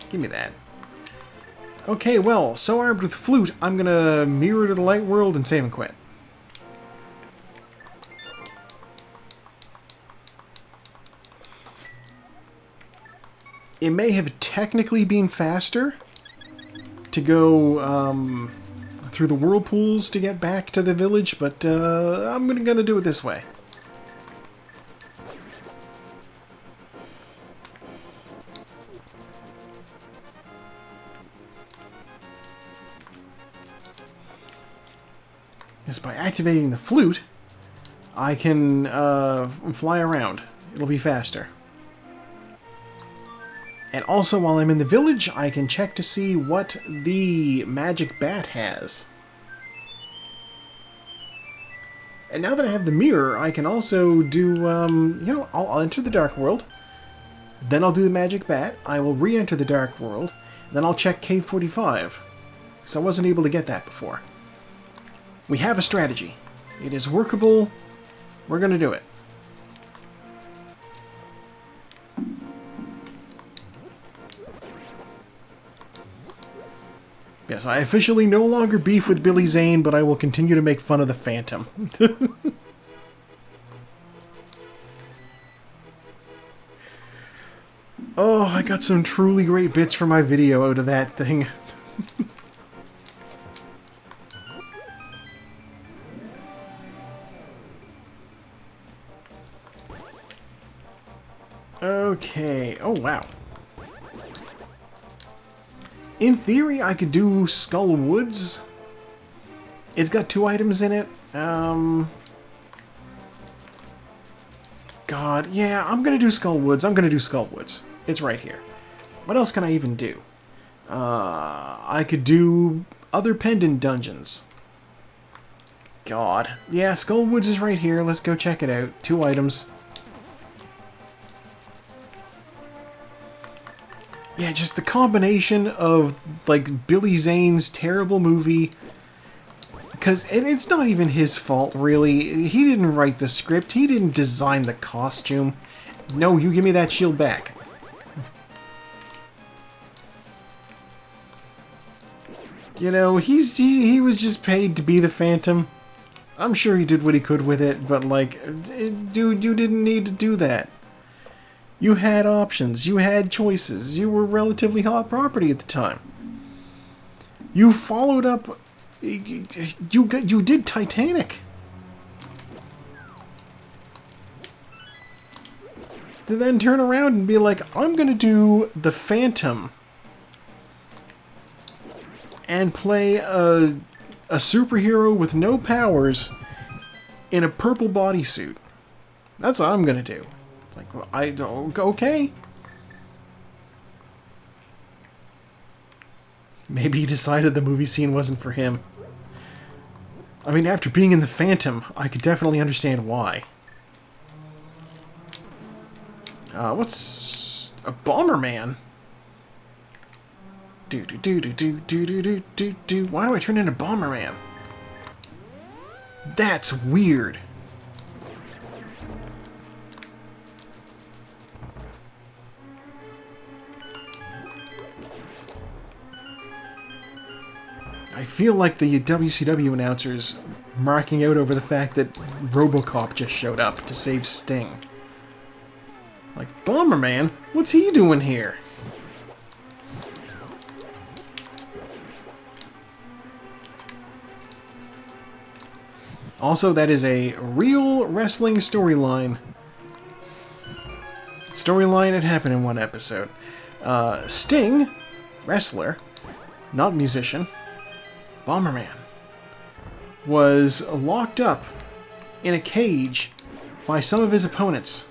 Give me that. Okay, well, so armed with flute, I'm gonna mirror to the light world and save and quit. It may have technically been faster to go through the whirlpools to get back to the village, but I'm gonna do it this way. Is by activating the flute, I can fly around. It'll be faster. And also, while I'm in the village, I can check to see what the magic bat has. And now that I have the mirror, I can also do, you know, I'll enter the Dark World. Then I'll do the magic bat. I will re-enter the Dark World. Then I'll check Cave 45. So I wasn't able to get that before. We have a strategy. It is workable. We're going to do it. Yes, I officially no longer beef with Billy Zane, but I will continue to make fun of the Phantom. Oh, I got some truly great bits for my video out of that thing. Okay. Oh, wow. In theory, I could do Skull Woods. It's got 2 items in it. God, yeah, I'm gonna do Skull Woods. I'm gonna do Skull Woods. It's right here. What else can I even do? I could do other pendant dungeons. God. Yeah, Skull Woods is right here. Let's go check it out. 2 items. Yeah, just the combination of, like, Billy Zane's terrible movie. Because it's not even his fault, really. He didn't write the script. He didn't design the costume. No, you give me that shield back. You know, he was just paid to be the Phantom. I'm sure he did what he could with it, but, like, dude, you didn't need to do that. You had options. You had choices. You were relatively hot property at the time. You followed up. You did Titanic. To then turn around and be like, I'm gonna do the Phantom and play a superhero with no powers in a purple bodysuit. That's what I'm gonna do. It's like, well, I don't... Okay. Maybe he decided the movie scene wasn't for him. I mean, after being in The Phantom, I could definitely understand why. What's... a Bomberman? Do do do do do do do do do do. Why do I turn into Bomberman? That's weird. I feel like the WCW announcers marking out over the fact that RoboCop just showed up to save Sting. Like, Bomberman? What's he doing here? Also, that is a real wrestling storyline. Storyline that happened in one episode. Sting, wrestler, not musician, Bomberman, was locked up in a cage by some of his opponents.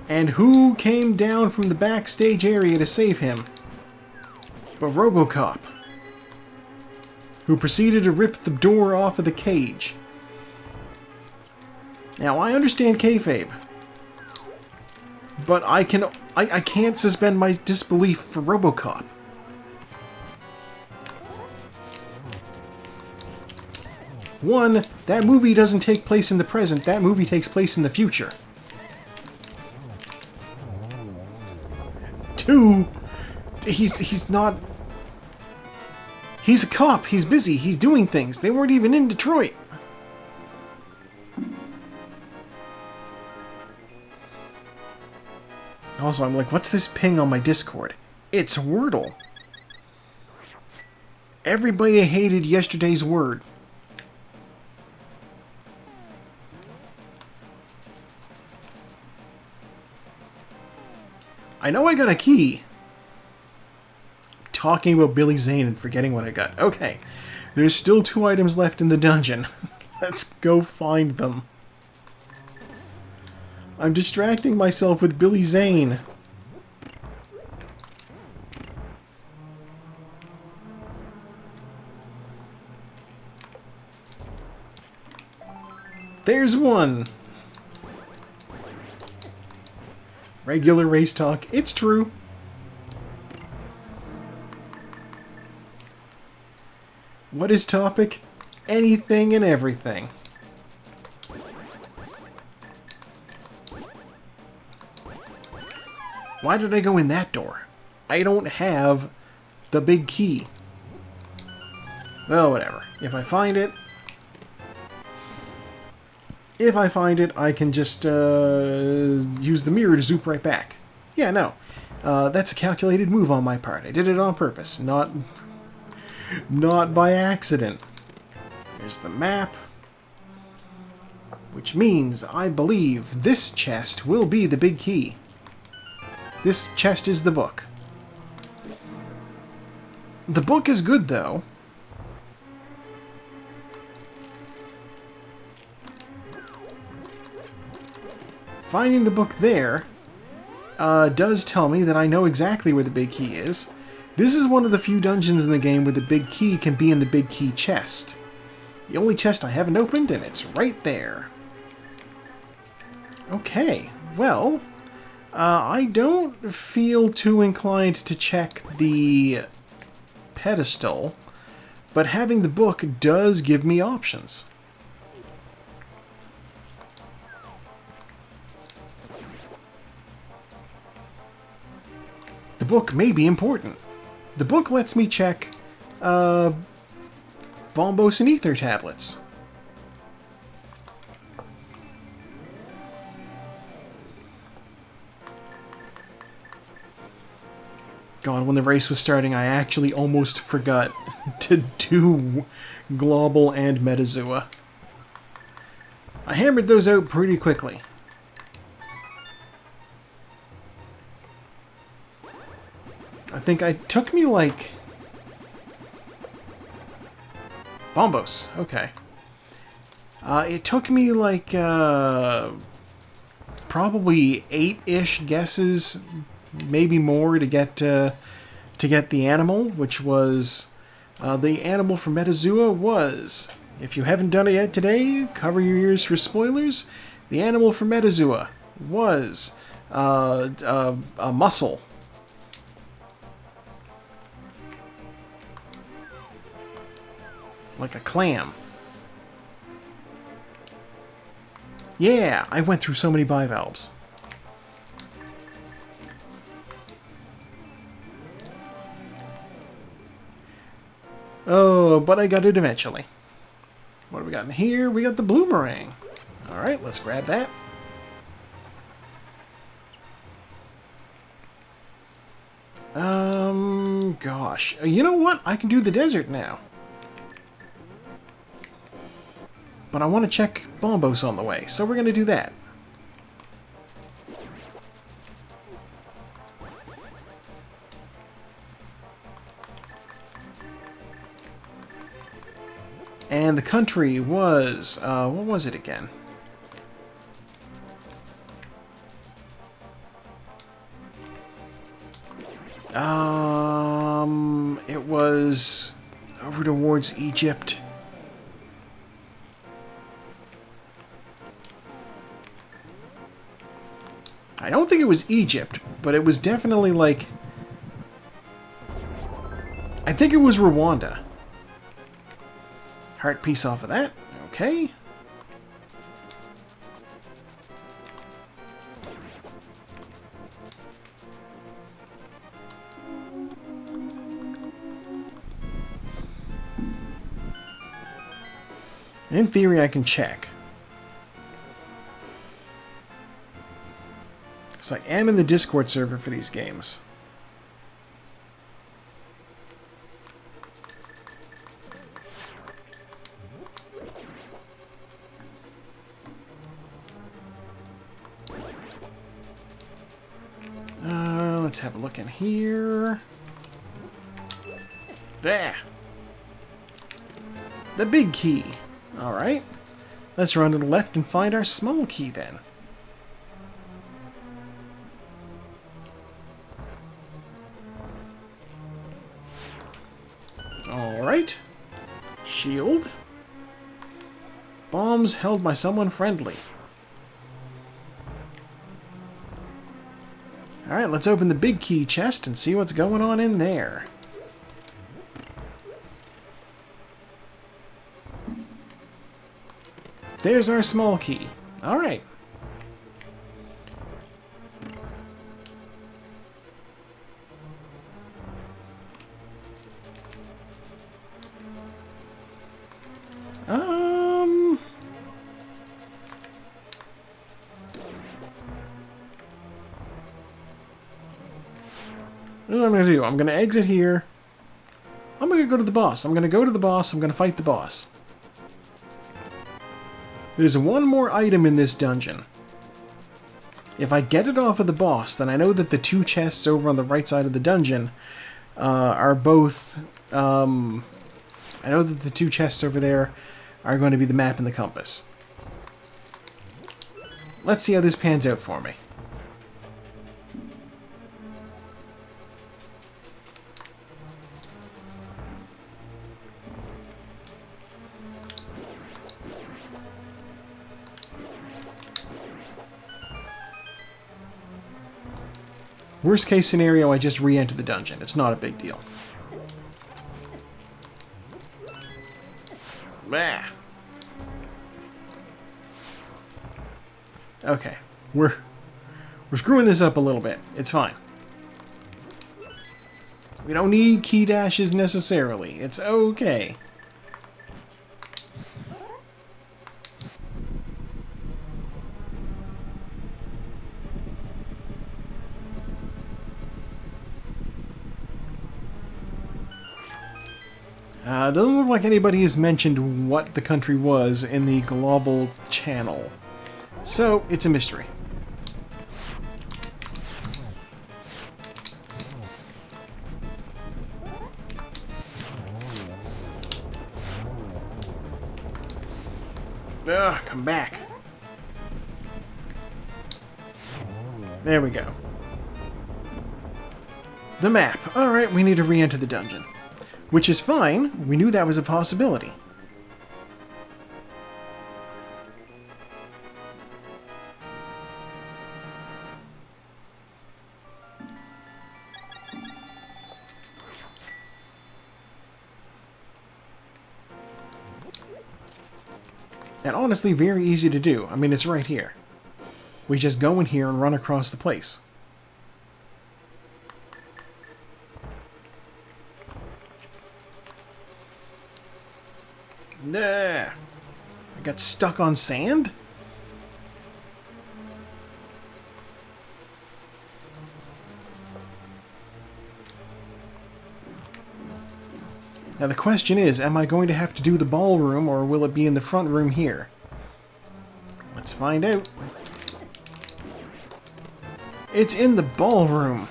And who came down from the backstage area to save him? But RoboCop, who proceeded to rip the door off of the cage. Now, I understand kayfabe, but I can't suspend my disbelief for RoboCop. One, that movie doesn't take place in the present, that movie takes place in the future. Two, he's not... He's a cop, he's busy, he's doing things. They weren't even in Detroit. Also, I'm like, what's this ping on my Discord? It's Wordle. Everybody hated yesterday's word. I know I got a key. Talking about Billy Zane and forgetting what I got. Okay, there's still 2 items left in the dungeon. Let's go find them. I'm distracting myself with Billy Zane. There's one. Regular race talk. It's true. What is topic? Anything and everything. Why did I go in that door? I don't have the big key. Well, whatever. If I find it... I can just use the mirror to zoop right back. Yeah, no. That's a calculated move on my part. I did it on purpose, not by accident. There's the map. Which means I believe this chest will be the big key. This chest is the book. The book is good, though. Finding the book there does tell me that I know exactly where the big key is. This is one of the few dungeons in the game where the big key can be in the big key chest. The only chest I haven't opened, and it's right there. Okay, well, I don't feel too inclined to check the pedestal, but having the book does give me options. The book may be important. The book lets me check bombos and ether tablets. God, when the race was starting, I actually almost forgot to do Global and Metazua. I hammered those out pretty quickly. I think it took me like... Bombos, okay. It took me like probably 8-ish guesses, maybe more, to get the animal, which was the animal from Metazua was, if you haven't done it yet today, cover your ears for spoilers. The animal from Metazua was a mussel. Like a clam. Yeah, I went through so many bivalves. Oh, but I got it eventually. What do we got in here? We got the bloomerang. Alright, let's grab that. Gosh. You know what? I can do the desert now. But I want to check Bombos on the way, so we're going to do that. And the country was, what was it again? It was over towards Egypt. I don't think it was Egypt, but it was definitely like... I think it was Rwanda. Heart piece off of that. Okay. In theory, I can check. So I am in the Discord server for these games. Let's have a look in here. There. The big key. Alright. Let's run to the left and find our small key then. Alright. Shield. Bombs held by someone friendly. Alright, let's open the big key chest and see what's going on in there. There's our small key. Alright. What I'm going to do? I'm going to exit here. I'm going to go to the boss. I'm going to go to the boss. I'm going to fight the boss. There's one more item in this dungeon. If I get it off of the boss, then I know that the two chests over on the right side of the dungeon are both... I know that the two chests over there are going to be the map and the compass. Let's see how this pans out for me. Worst case scenario, I just re-enter the dungeon. It's not a big deal. Bah. Okay. We're screwing this up a little bit. It's fine. We don't need key dashes necessarily. It's okay. Doesn't look like anybody has mentioned what the country was in the global channel. So, it's a mystery. Ugh, come back. There we go. The map. Alright, we need to re-enter the dungeon. Which is fine. We knew that was a possibility. And honestly, very easy to do. I mean, it's right here. We just go in here and run across the place. Nah. I got stuck on sand? Now the question is, am I going to have to do the ballroom, or will it be in the front room here? Let's find out. It's in the ballroom.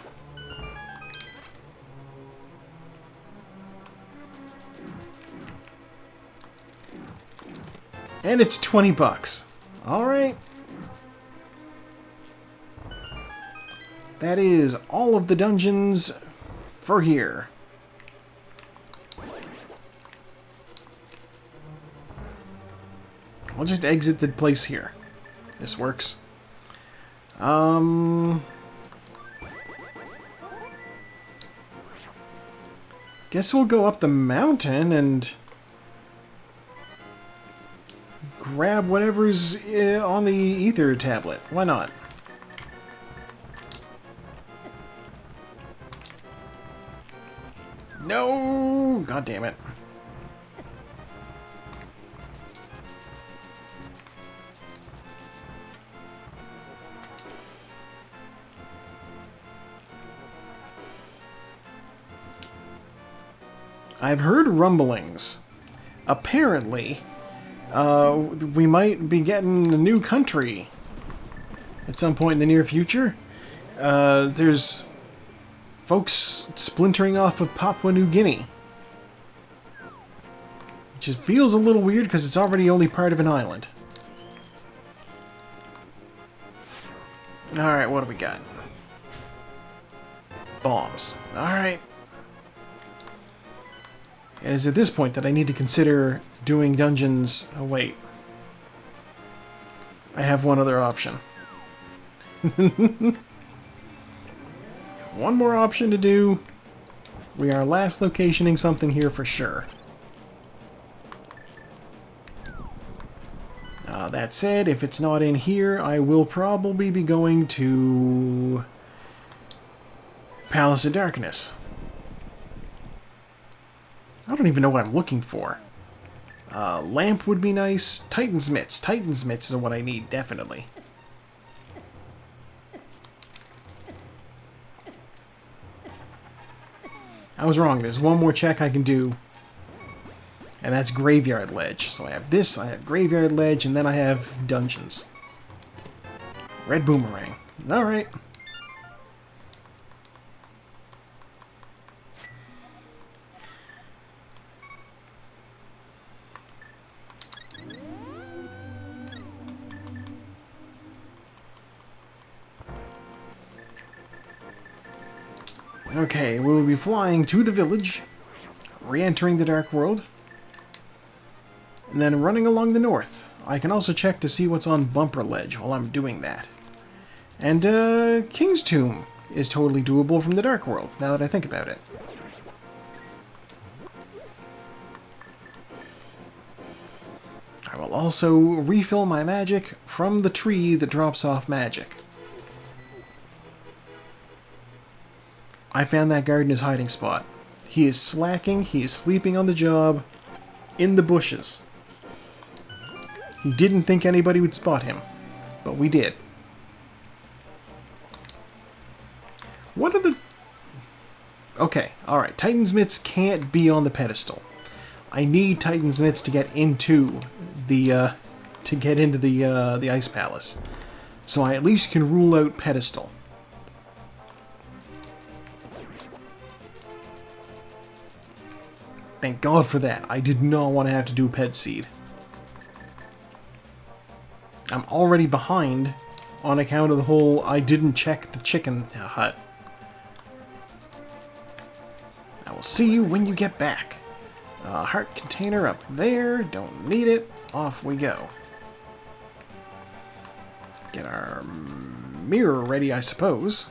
And it's 20 bucks. Alright. That is all of the dungeons for here. I'll just exit the place here. This works. Guess we'll go up the mountain and grab whatever's on the ether tablet. Why not? No! God damn it. I've heard rumblings. Apparently, we might be getting a new country at some point in the near future. There's folks splintering off of Papua New Guinea. Which just feels a little weird because it's already only part of an island. Alright, what do we got? Bombs. Alright. And it's at this point that I need to consider doing dungeons... Oh, wait. I have one other option. One more option to do. We are last locationing something here for sure. That said, if it's not in here, I will probably be going to Palace of Darkness. I don't even know what I'm looking for. Lamp would be nice. Titan's Mitts. Titan's Mitts is what I need, definitely. I was wrong. There's one more check I can do. And that's Graveyard Ledge. So I have this, I have Graveyard Ledge, and then I have Dungeons. Red Boomerang. Alright. Okay, we will be flying to the village, re-entering the Dark World, and then running along the north. I can also check to see what's on Bumper Ledge while I'm doing that. And, King's Tomb is totally doable from the Dark World, now that I think about it. I will also refill my magic from the tree that drops off magic. I found that guard in his hiding spot. He is slacking, he is sleeping on the job, in the bushes. He didn't think anybody would spot him, but we did. What are the... Okay, alright, Titan's Mitts can't be on the pedestal. I need Titan's Mitts to get into the, the Ice Palace. So I at least can rule out pedestal. Thank God for that. I did not want to have to do Ped Seed. I'm already behind on account of the whole I didn't check the chicken hut. I will see you when you get back. Heart container up there. Don't need it. Off we go. Get our mirror ready, I suppose.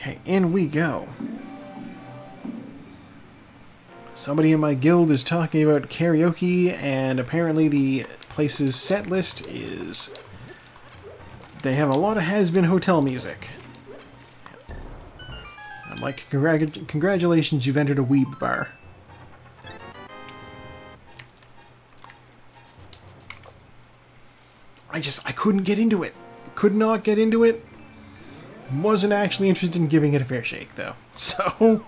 Okay, in we go. Somebody in my guild is talking about karaoke, and apparently the place's set list is... They have a lot of has-been hotel music. I'm like, congratulations, you've entered a weeb bar. I couldn't get into it. Could not get into it. Wasn't actually interested in giving it a fair shake, though. So...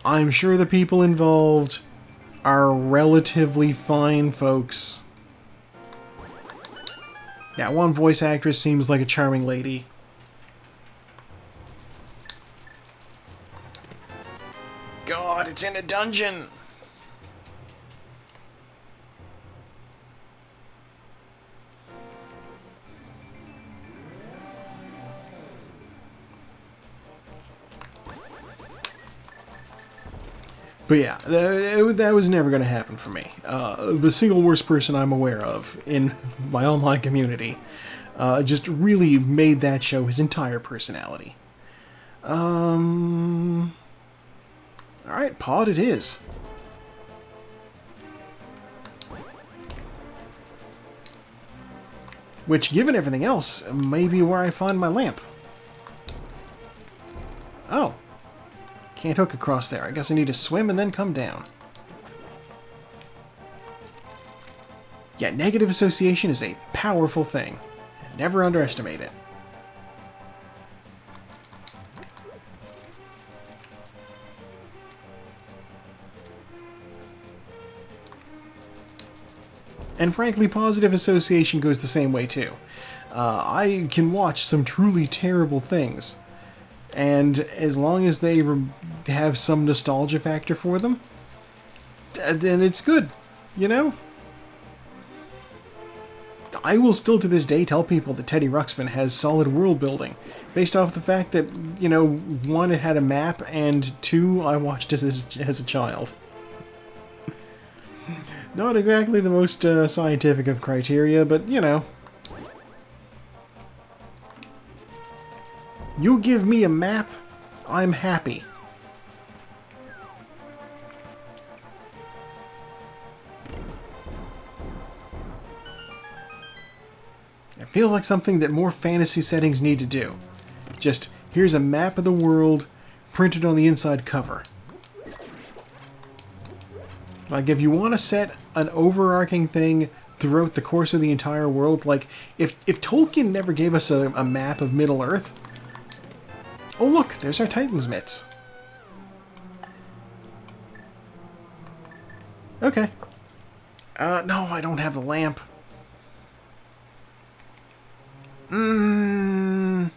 I'm sure the people involved are relatively fine folks. That one voice actress seems like a charming lady. God, it's in a dungeon! But yeah, that was never going to happen for me. The single worst person I'm aware of in my online community just really made that show his entire personality. Alright, pod it is. Which, given everything else, may be where I find my lamp. Oh. Can't hook across there. I guess I need to swim and then come down. Yeah, negative association is a powerful thing. Never underestimate it. And frankly, positive association goes the same way too. I can watch some truly terrible things, and as long as they have some nostalgia factor for them, then it's good, you know? I will still to this day tell people that Teddy Ruxpin has solid world building, based off the fact that, you know, one, it had a map, and two, I watched it as a child. Not exactly the most scientific of criteria, but, you know. You give me a map, I'm happy. It feels like something that more fantasy settings need to do. Just, here's a map of the world, printed on the inside cover. Like, if you want to set an overarching thing throughout the course of the entire world, like, if Tolkien never gave us a map of Middle-earth... Oh look, there's our Titan's mitts. Okay. No, I don't have the lamp. I'm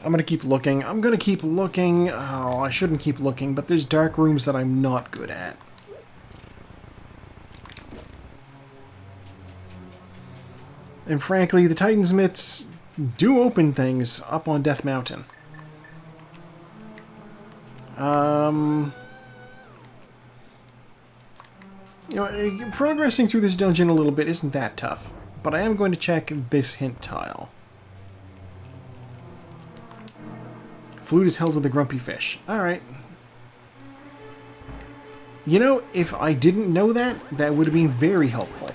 gonna keep looking. I'm gonna keep looking. Oh, I shouldn't keep looking, but there's dark rooms that I'm not good at. And frankly, the Titan's mitts do open things up on Death Mountain. You know, progressing through this dungeon a little bit isn't that tough, but I am going to check this hint tile. Flute is held with a grumpy fish. Alright. You know, if I didn't know that, that would have been very helpful.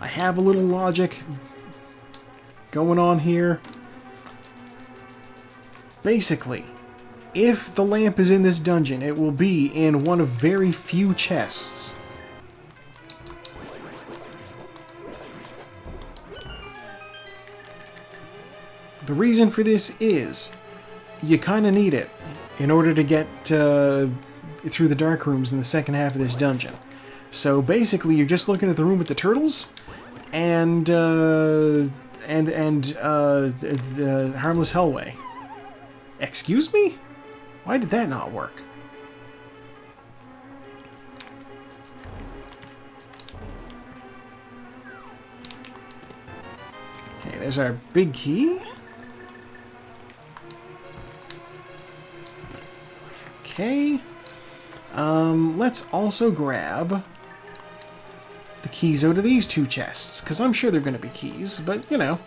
I have a little logic going on here. Basically, if the lamp is in this dungeon, it will be in one of very few chests. The reason for this is, you kind of need it in order to get through the dark rooms in the second half of this dungeon. So basically, you're just looking at the room with the turtles, and the Harmless Hellway. Excuse me? Why did that not work? Okay, there's our big key. Okay. Let's also grab the keys out of these two chests, because I'm sure they're going to be keys, but, you know.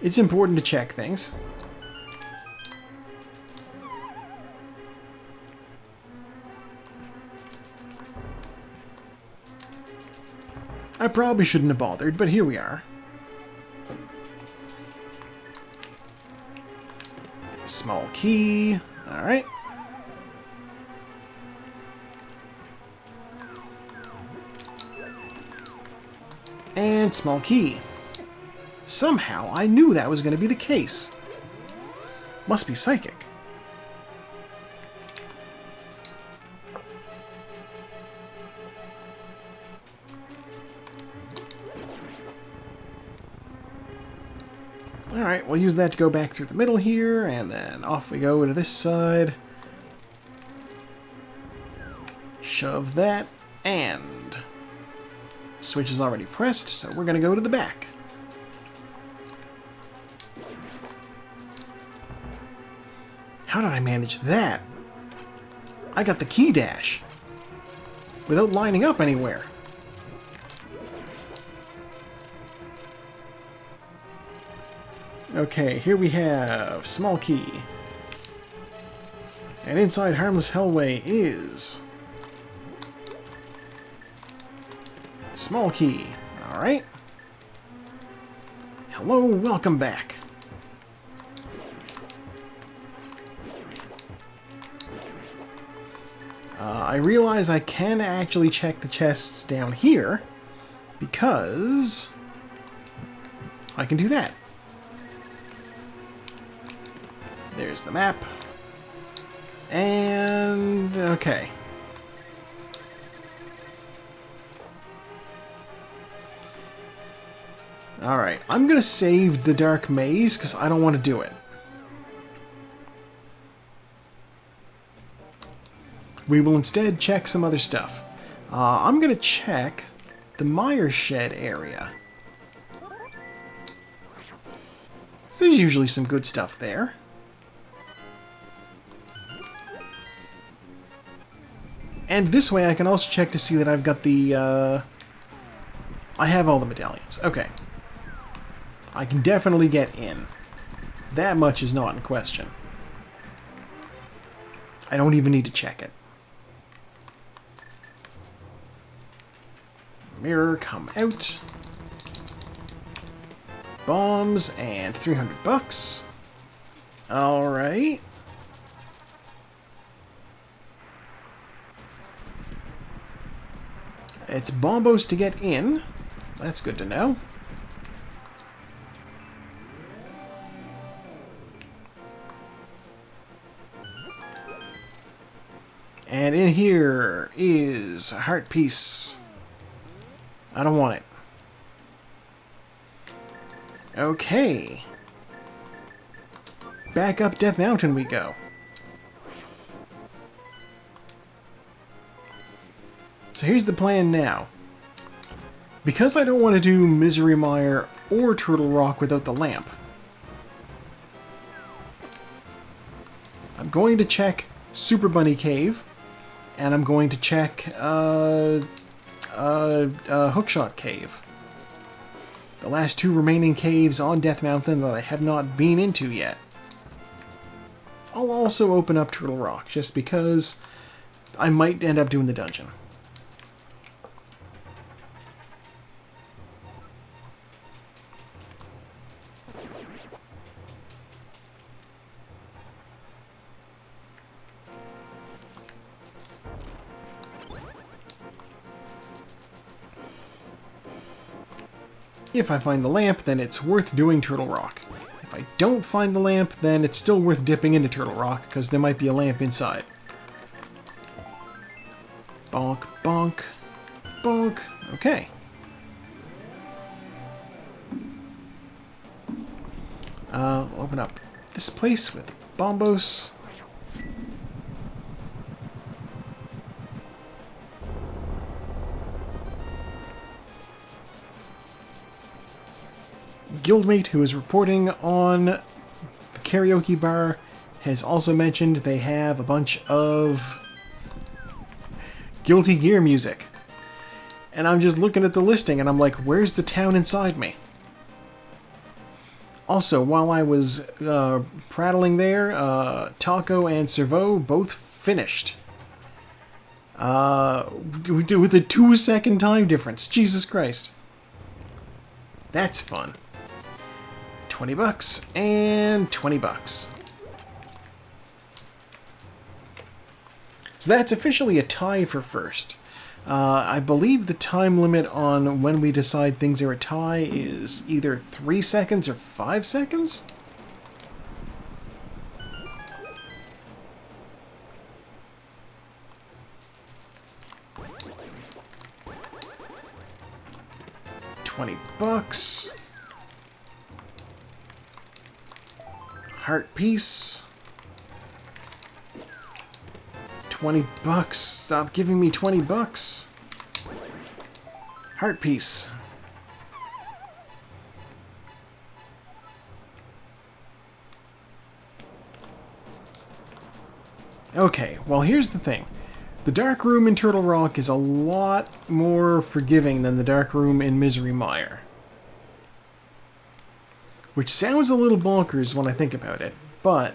It's important to check things. I probably shouldn't have bothered, but here we are. Small key. Alright. And small key. Somehow I knew that was going to be the case. Must be psychic. Alright, we'll use that to go back through the middle here, and then off we go to this side. Shove that, and switch is already pressed, so we're going to go to the back. How did I manage that? I got the key dash without lining up anywhere. Okay, here we have small key. And inside Harmless Hellway is small key. Alright. Hello, welcome back. I realize I can actually check the chests down here because I can do that. There's the map. And okay. Alright, I'm going to save the Dark Maze because I don't want to do it. We will instead check some other stuff. I'm going to check the Mire Shed area. So there's usually some good stuff there. And this way I can also check to see that I've got the, I have all the medallions. Okay. I can definitely get in. That much is not in question. I don't even need to check it. Mirror, come out. Bombs and $300. Alright. It's bombos to get in. That's good to know. And in here is a heart piece. I don't want it. Okay. Back up Death Mountain we go. So here's the plan now. Because I don't want to do Misery Mire or Turtle Rock without the lamp, I'm going to check Super Bunny Cave, and I'm going to check Hookshot Cave. The last two remaining caves on Death Mountain that I have not been into yet. I'll also open up Turtle Rock, just because I might end up doing the dungeon. If I find the lamp, then it's worth doing Turtle Rock. If I don't find the lamp, then it's still worth dipping into Turtle Rock, because there might be a lamp inside. Bonk, bonk, bonk. Okay. We'll open up this place with bombos. guildmate who is reporting on the karaoke bar has also mentioned they have a bunch of Guilty Gear music. And I'm just looking at the listing and I'm like, where's the town inside me? Also, while I was prattling there, Taco and Servo both finished. With a 2-second time difference. Jesus Christ. That's fun. $20 and $20. So that's officially a tie for first. I believe the time limit on when we decide things are a tie is either 3 seconds or 5 seconds? $20. Heart piece. $20. Stop giving me $20. Heart piece. Okay, well here's the thing. The dark room in Turtle Rock is a lot more forgiving than the dark room in Misery Mire. Which sounds a little bonkers when I think about it, but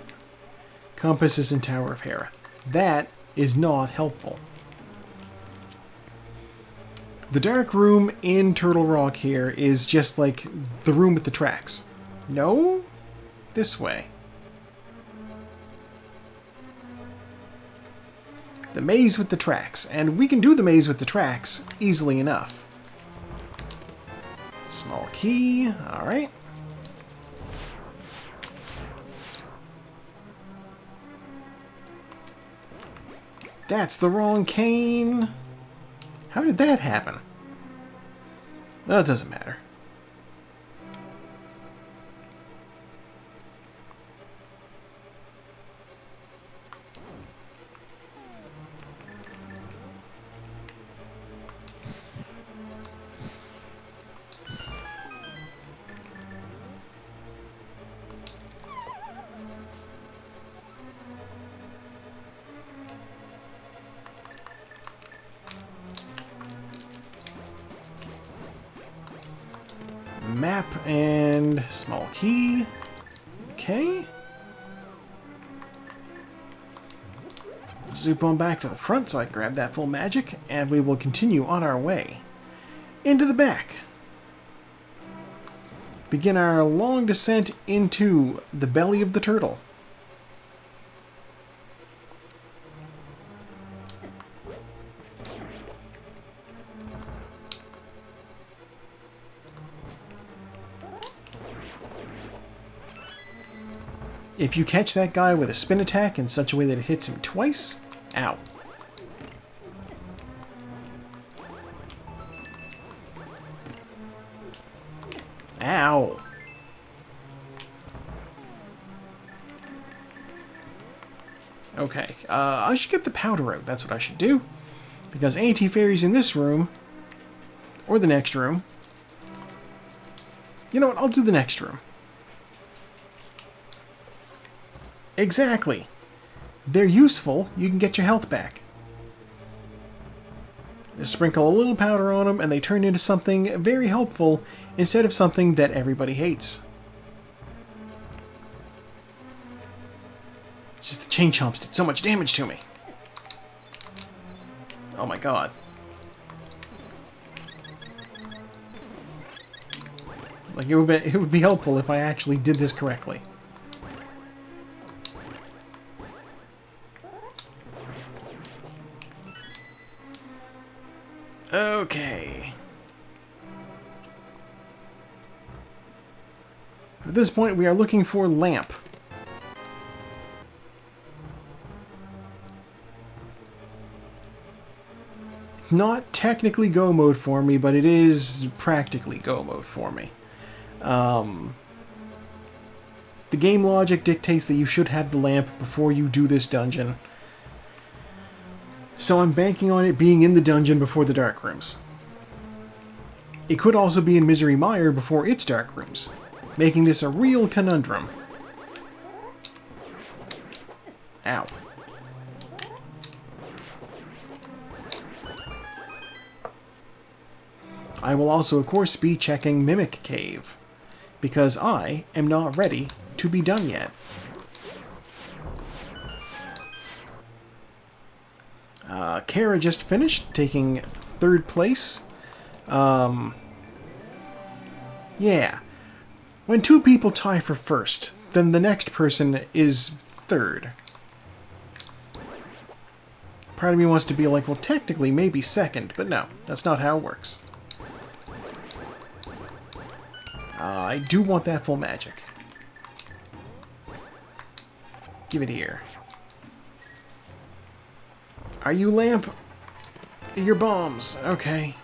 Compass is in Tower of Hera. That is not helpful. The dark room in Turtle Rock here is just like the room with the tracks. No? This way. The maze with the tracks, and we can do the maze with the tracks easily enough. Small key, alright. That's the wrong cane. How did that happen? Well, it doesn't matter. Map and small key. Okay. Zoop on back to the front so I can grab that full magic, and we will continue on our way into the back. Begin our long descent into the belly of the turtle. If you catch that guy with a spin attack in such a way that it hits him twice, ow. Ow. Okay, I should get the powder out. That's what I should do. Because anti-fairy's in this room. Or the next room. You know what? I'll do the next room. Exactly. They're useful. You can get your health back. Just sprinkle a little powder on them and they turn into something very helpful instead of something that everybody hates. It's just the chain chomps did so much damage to me. Oh my god. Like it would be helpful if I actually did this correctly. Okay. At this point, we are looking for Lamp. Not technically go mode for me, but it is practically go mode for me. The game logic dictates that you should have the lamp before you do this dungeon. So I'm banking on it being in the dungeon before the dark rooms. It could also be in Misery Mire before its dark rooms. making this a real conundrum. Ow. I will also, of course, be checking Mimic Cave, because I am not ready to be done yet. Kara just finished, taking 3rd place. Yeah. When 2 people tie for 1st, then the next person is 3rd. Part of me wants to be like, well, technically, maybe 2nd, but no, that's not how it works. I do want that full magic. Give it here. Are you lamp? Your bombs. Okay.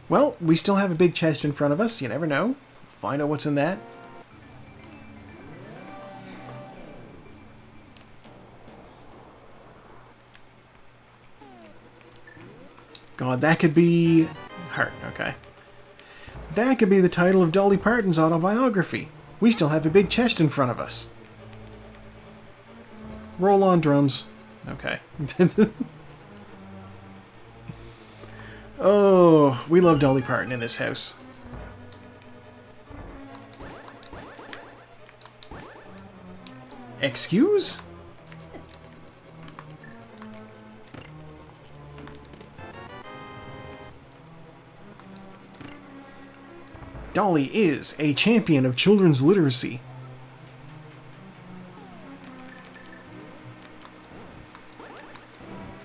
Well, we still have a big chest in front of us. You never know. Find out what's in that. God, that could be... Heart, okay. That could be the title of Dolly Parton's autobiography. We still have a big chest in front of us. Roll on drums. Okay. Oh, we love Dolly Parton in this house. Excuse? Dolly is a champion of children's literacy.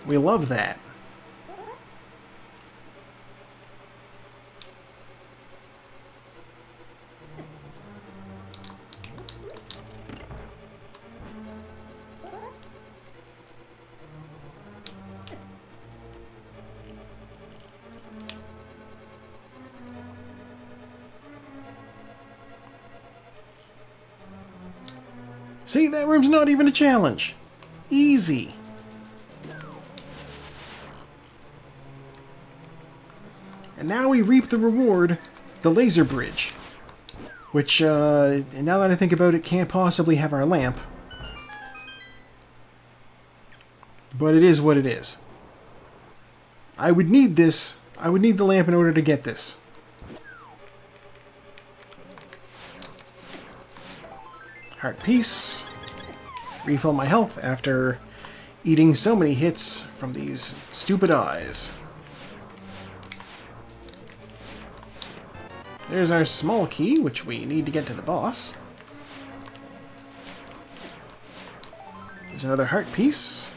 We love that. See, that room's not even a challenge. Easy. And now we reap the reward, the laser bridge. Which, now that I think about it, can't possibly have our lamp. But it is what it is. I would need this. I would need the lamp in order to get this. Heart piece. Refill my health after eating so many hits from these stupid eyes. There's our small key, which we need to get to the boss. There's another heart piece.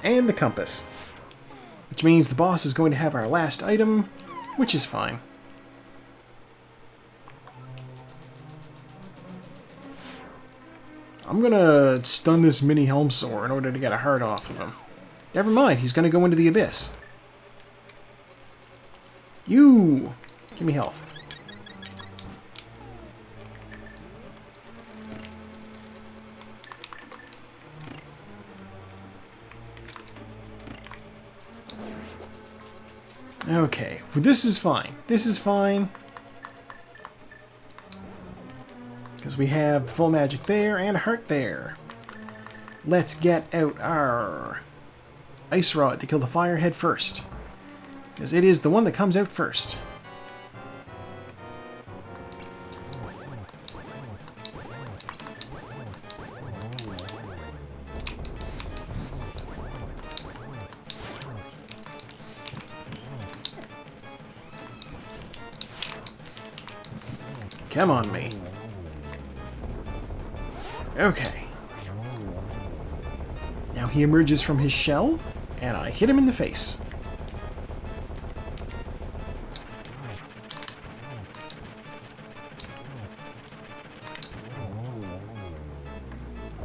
And the compass. Which means the boss is going to have our last item, which is fine. I'm gonna stun this mini Helmsaur in order to get a heart off of him. Never mind, he's gonna go into the abyss. You! Give me health. Okay, well, this is fine. This is fine. Because we have the full magic there and a heart there. Let's get out our ice rod to kill the firehead first. Because it is the one that comes out first. Come on, me. Okay. Now he emerges from his shell, and I hit him in the face.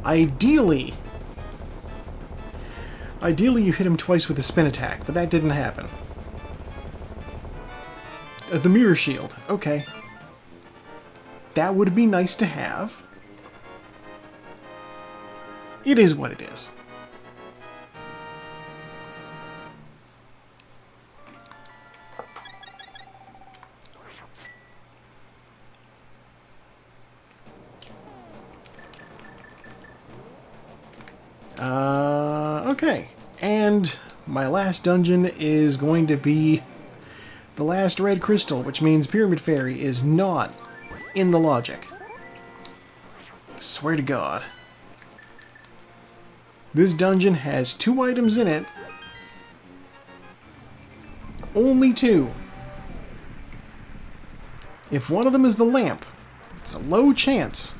Ideally you hit him twice with a spin attack, but that didn't happen. The mirror shield. Okay. That would be nice to have. It is what it is. Okay. And my last dungeon is going to be the last red crystal, which means Pyramid Fairy is not in the logic. Swear to God. This dungeon has 2 items in it. Only 2. If one of them is the lamp, it's a low chance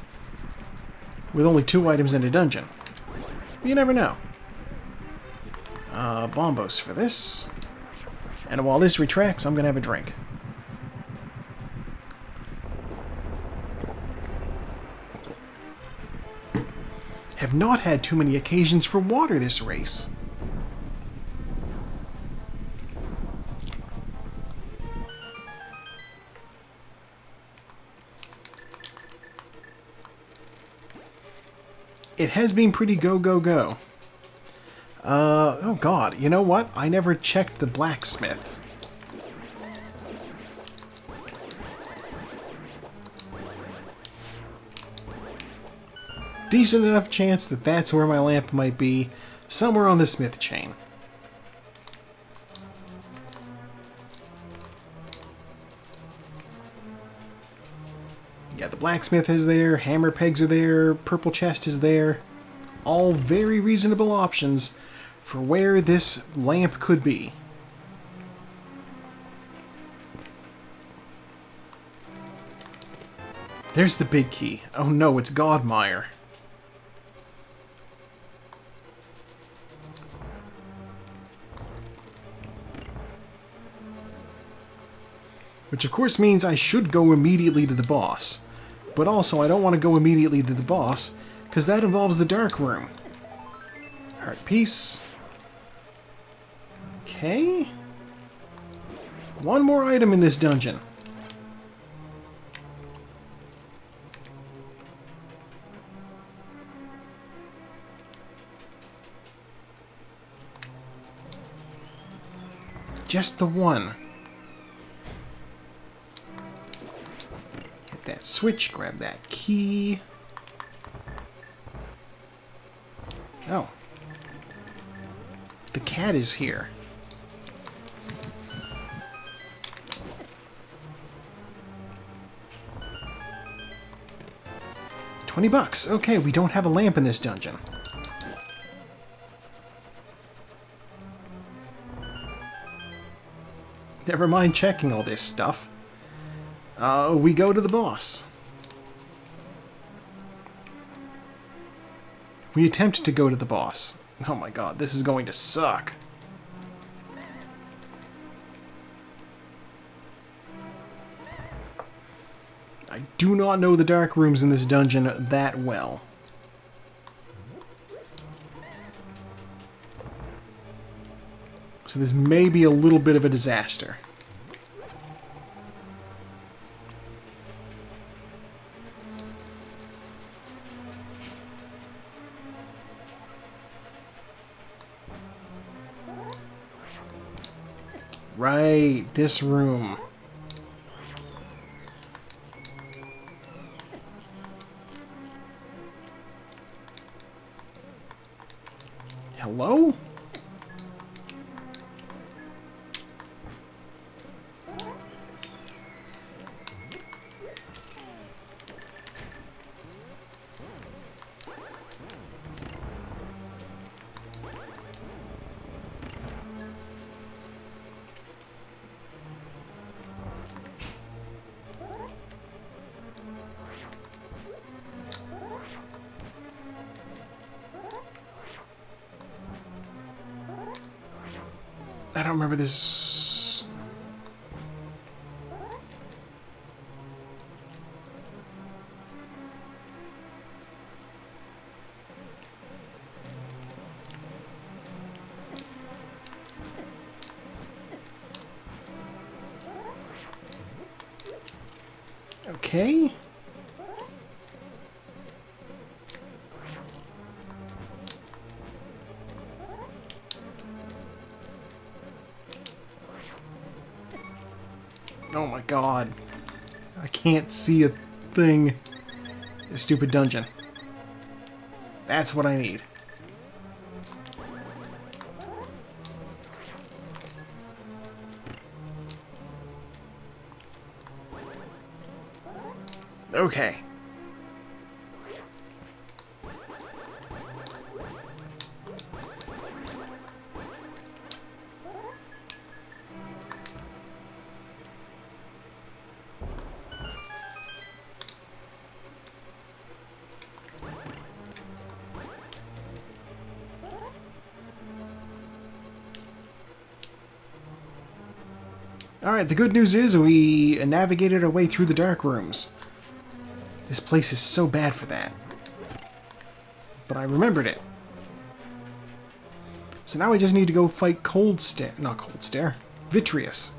with only 2 items in a dungeon. You never know. Bombos for this. And while this retracts, I'm going to have a drink. Have not had too many occasions for water this race. It has been pretty go, go, go. Oh God, you know what? I never checked the blacksmith. Decent enough chance that that's where my lamp might be, somewhere on the smith chain. Yeah, the blacksmith is there, hammer pegs are there, purple chest is there. All very reasonable options for where this lamp could be. There's the big key. Oh no, it's Godmire. Which of course means I should go immediately to the boss. But also I don't want to go immediately to the boss, because that involves the dark room. Heart piece. Okay. One more item in this dungeon. Just the one. Hit that switch, grab that key. Oh. The cat is here. $20. Okay, we don't have a lamp in this dungeon. Never mind checking all this stuff. We go to the boss. We attempt to go to the boss. Oh my god, this is going to suck. I do not know the dark rooms in this dungeon that well. So this may be a little bit of a disaster. Right, this room. Hello? I don't remember this. Okay. Oh my god. I can't see a thing. A stupid dungeon. That's what I need. Okay. Alright, the good news is we navigated our way through the dark rooms. This place is so bad for that. But I remembered it. So now we just need to go fight Cold Stare. Not Cold Stare. Vitreous.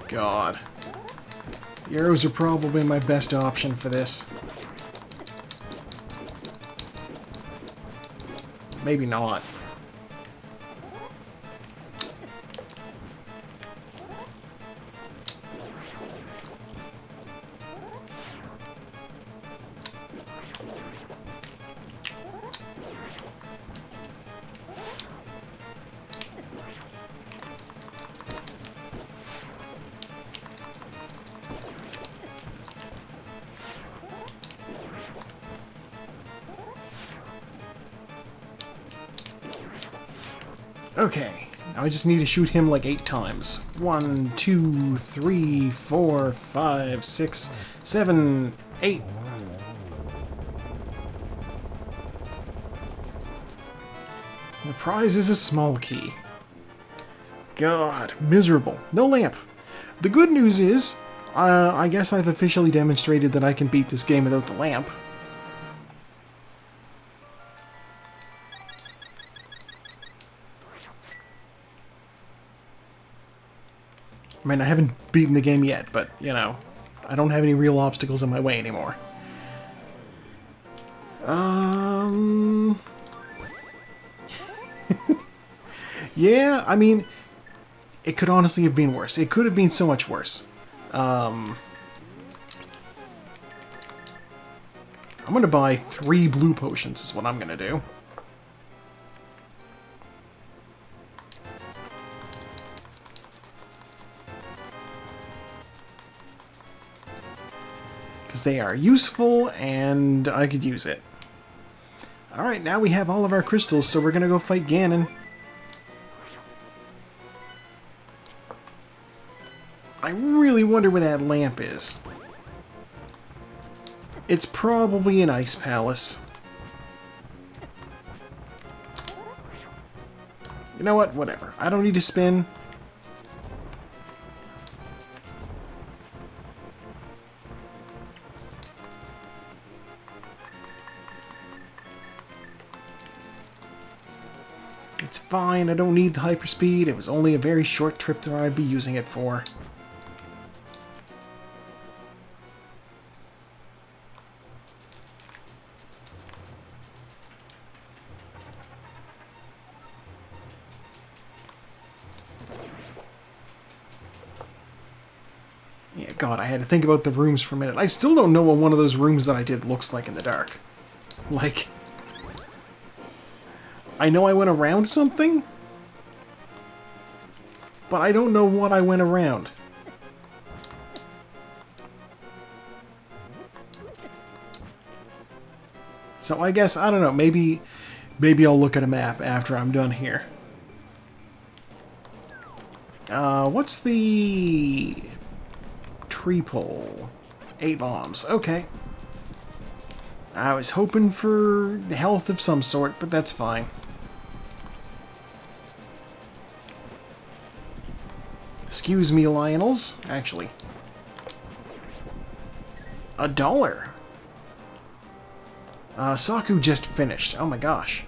God. The arrows are probably my best option for this. Maybe not. Okay, now I just need to shoot him like 8 times. 1, 2, 3, 4, 5, 6, 7, 8. The prize is a small key. God, miserable. No lamp. The good news is, I guess I've officially demonstrated that I can beat this game without the lamp. I mean, I haven't beaten the game yet, but, you know, I don't have any real obstacles in my way anymore. Yeah, I mean, it could honestly have been worse. It could have been so much worse. I'm gonna buy 3 blue potions is what I'm gonna do. Because they are useful and I could use it. Alright, now we have all of our crystals, so we're gonna go fight Ganon. I really wonder where that lamp is. It's probably an ice palace. You know what? Whatever. I don't need to spin. It's fine. I don't need the hyperspeed. It was only a very short trip that I'd be using it for. Yeah, God, I had to think about the rooms for a minute. I still don't know what one of those rooms that I did looks like in the dark. Like, I know I went around something, but I don't know what I went around. So I guess, I don't know, maybe I'll look at a map after I'm done here. What's the tree pole? 8 bombs. Okay. I was hoping for health of some sort, but that's fine. Excuse me, Lionels. Actually. $1. Saku just finished. Oh my gosh.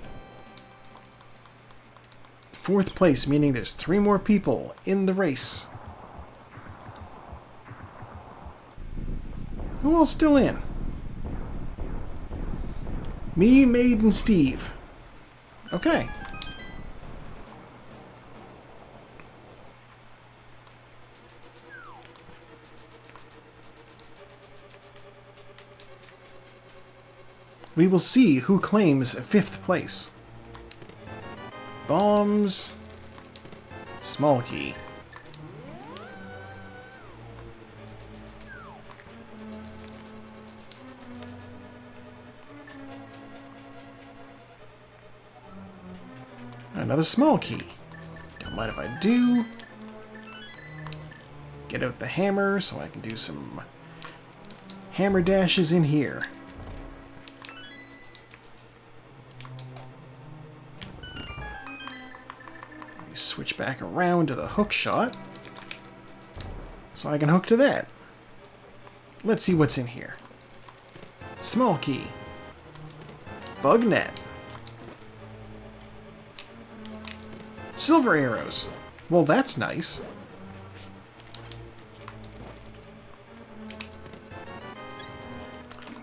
4th place, meaning there's 3 more people in the race. Who else still in? Me, Maid, and Steve. Okay. We will see who claims 5th place. bombs. Small key. Another small key. Don't mind if I do. Get out the hammer so I can do some hammer dashes in here. Switch back around to the hook shot so I can hook to that. Let's see what's in here. Small key. Bug net. Silver arrows. Well, that's nice.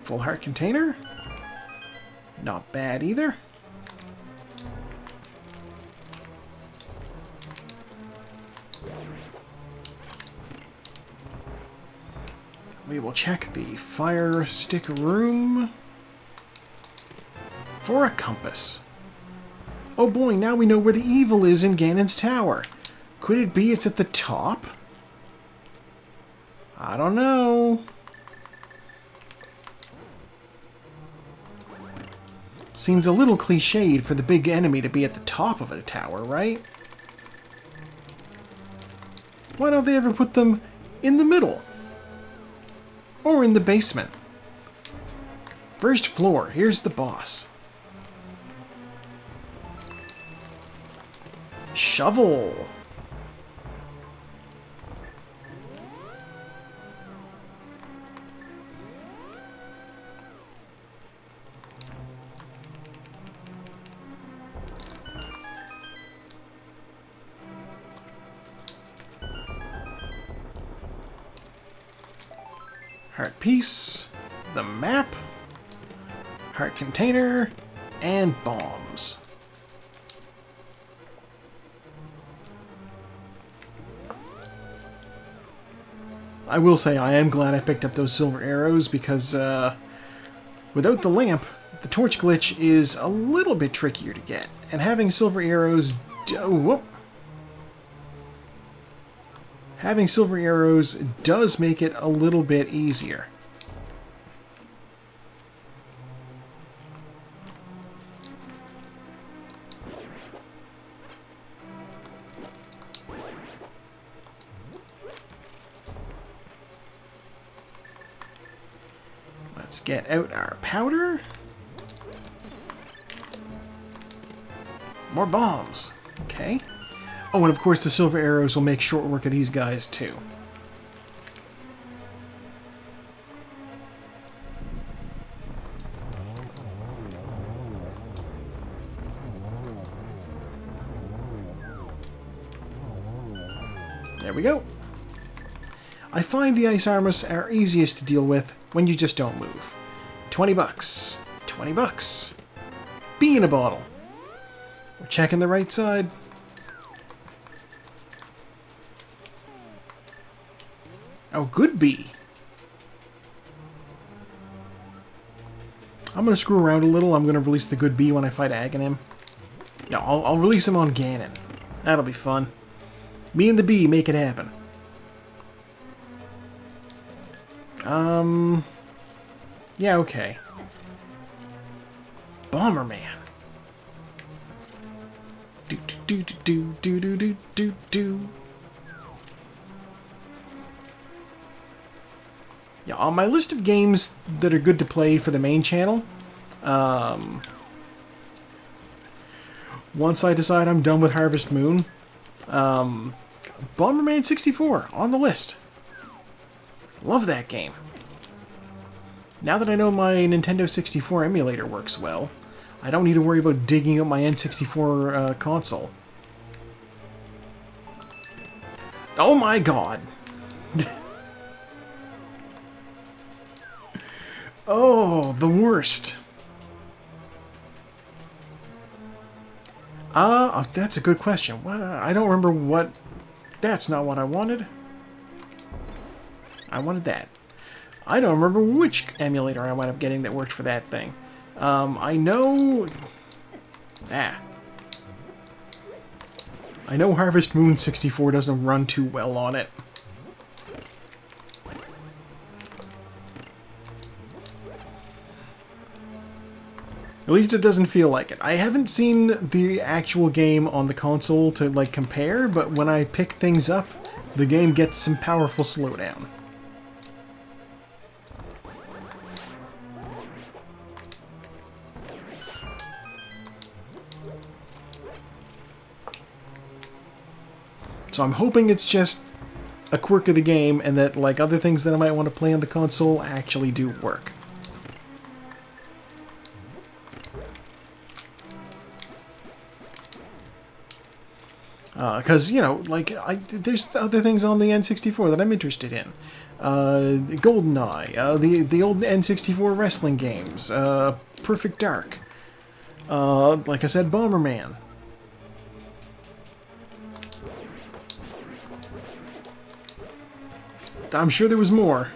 Full heart container. Not bad either. We will check the fire stick room for a compass. Oh boy, now we know where the evil is in Ganon's tower. Could it be it's at the top? I don't know. Seems a little cliched for the big enemy to be at the top of a tower, right? Why don't they ever put them in the middle? Or in the basement? First floor, here's the boss. Shovel. Heart piece, the map, heart container, and bombs. I will say I am glad I picked up those silver arrows because without the lamp, the torch glitch is a little bit trickier to get. And having silver arrows... Having silver arrows does make it a little bit easier. Let's get out our powder. More bombs. Okay. Oh, and of course the silver arrows will make short work of these guys too. There we go. I find the ice armors are easiest to deal with when you just don't move. 20 bucks. 20 bucks. Bee in a bottle. We're checking the right side. Oh, good bee. I'm going to screw around a little. I'm going to release the good bee when I fight Aghanim. No, I'll release him on Ganon. That'll be fun. Me and the bee make it happen. Yeah, okay. Bomberman. Do do do do do do do do. Yeah, on my list of games that are good to play for the main channel, once I decide I'm done with Harvest Moon, Bomberman 64 on the list. Love that game. Now that I know my Nintendo 64 emulator works well, I don't need to worry about digging up my N64 console. Oh my god! Oh, the worst. That's a good question. What, I don't remember what... That's not what I wanted. I wanted that. I don't remember which emulator I wound up getting that worked for that thing. I know... I know Harvest Moon 64 doesn't run too well on it. At least it doesn't feel like it. I haven't seen the actual game on the console to, like, compare, but when I pick things up, the game gets some powerful slowdown. So I'm hoping it's just a quirk of the game and that, like, other things that I might want to play on the console actually do work. Because, you know, like, there's other things on the N64 that I'm interested in. GoldenEye, the old N64 wrestling games, Perfect Dark, like I said, Bomberman. I'm sure there was more.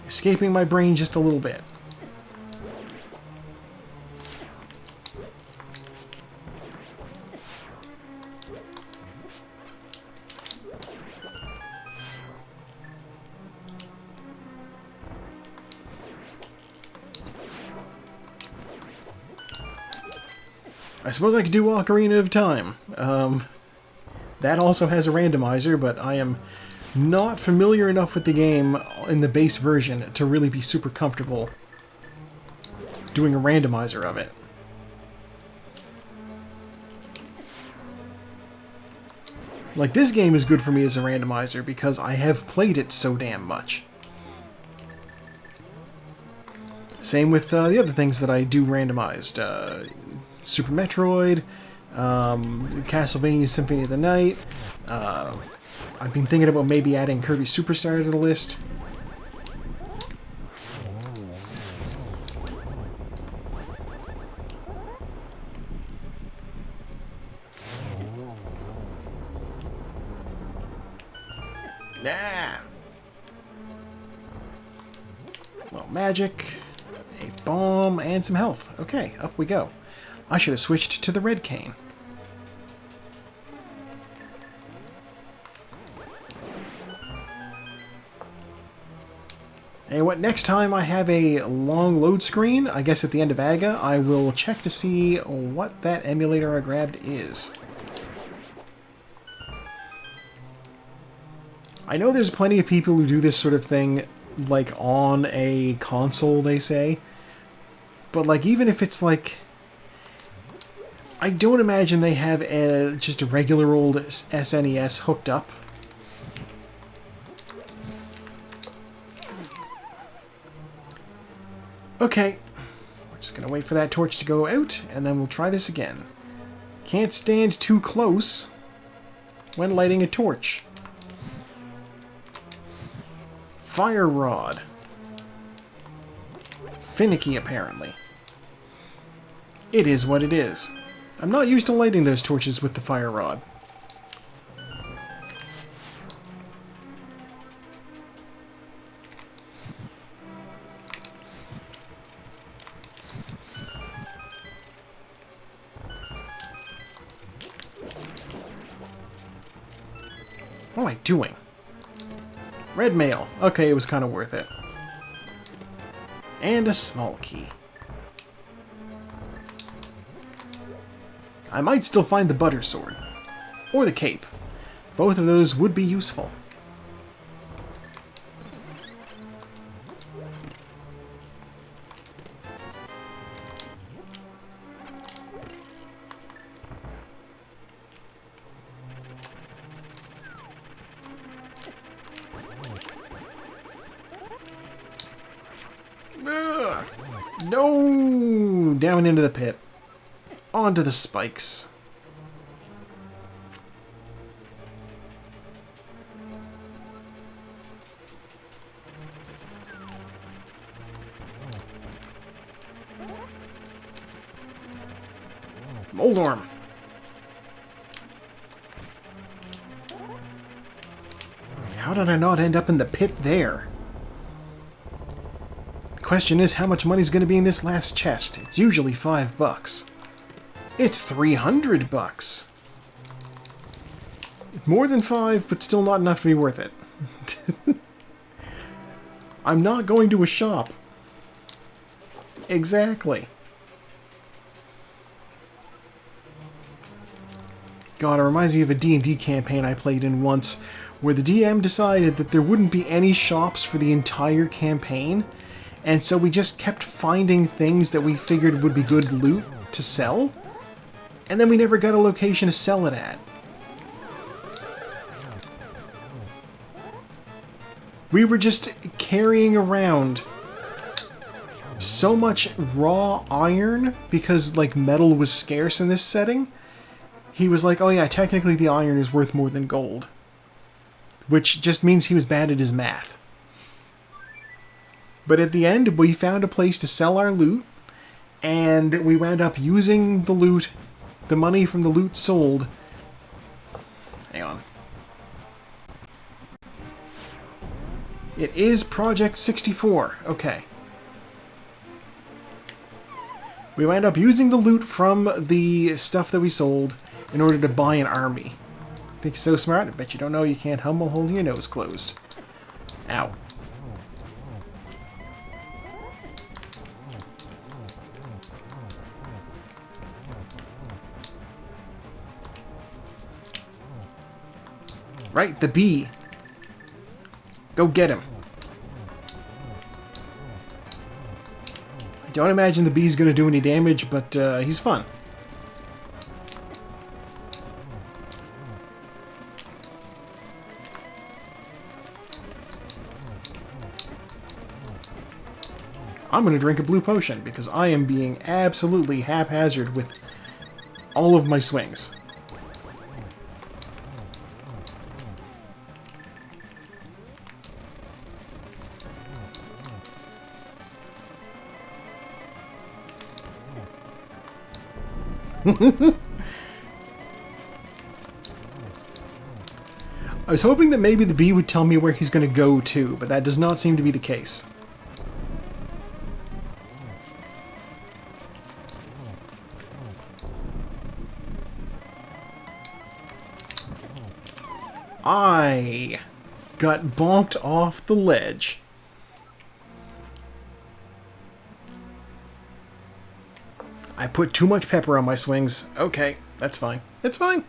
Escaping my brain just a little bit. I suppose I could do Ocarina of Time. That also has a randomizer, but I am not familiar enough with the game in the base version to really be super comfortable doing a randomizer of it. Like, this game is good for me as a randomizer because I have played it so damn much. Same with the other things that I do randomized. Super Metroid, Castlevania Symphony of the Night. I've been thinking about maybe adding Kirby Superstar to the list. Ah! Well, magic, a bomb, and some health. Okay, up we go. I should have switched to the red cane. And what, next time I have a long load screen, I guess at the end of AGA, I will check to see what that emulator I grabbed is. I know there's plenty of people who do this sort of thing, like, on a console, they say. But, like, even if it's, like... I don't imagine they have just a regular old SNES hooked up. Okay, we're just going to wait for that torch to go out, and then we'll try this again. Can't stand too close when lighting a torch. Fire rod. Finicky, apparently. It is what it is. I'm not used to lighting those torches with the fire rod. What am I doing? Red mail. Okay, it was kind of worth it. And a small key. I might still find the butter sword. Or the cape. Both of those would be useful. Ugh. No! Down into the pit. Onto the spikes. Moldorm. How did I not end up in the pit there? The question is, how much money's going to be in this last chest? It's usually $5. It's 300 bucks. More than 5, but still not enough to be worth it. I'm not going to a shop. Exactly. God, it reminds me of a D&D campaign I played in once, where the DM decided that there wouldn't be any shops for the entire campaign, and so we just kept finding things that we figured would be good loot to sell, and then we never got a location to sell it at. We were just carrying around so much raw iron because, like, metal was scarce in this setting. He was like, oh yeah, technically the iron is worth more than gold. Which just means he was bad at his math. But at the end, we found a place to sell our loot, and we wound up using the loot, the money from the loot sold. Hang on. It is Project 64. Okay. We wound up using the loot from the stuff that we sold in order to buy an army. Think you're so smart? I bet you don't know you can't hum while holding your nose closed. Ow. Right, the bee. Go get him. I don't imagine the bee's going to do any damage, but he's fun. I'm going to drink a blue potion because I am being absolutely haphazard with all of my swings. I was hoping that maybe the bee would tell me where he's going to go to, but that does not seem to be the case. I got bonked off the ledge. I put too much pepper on my swings. Okay, that's fine. It's fine.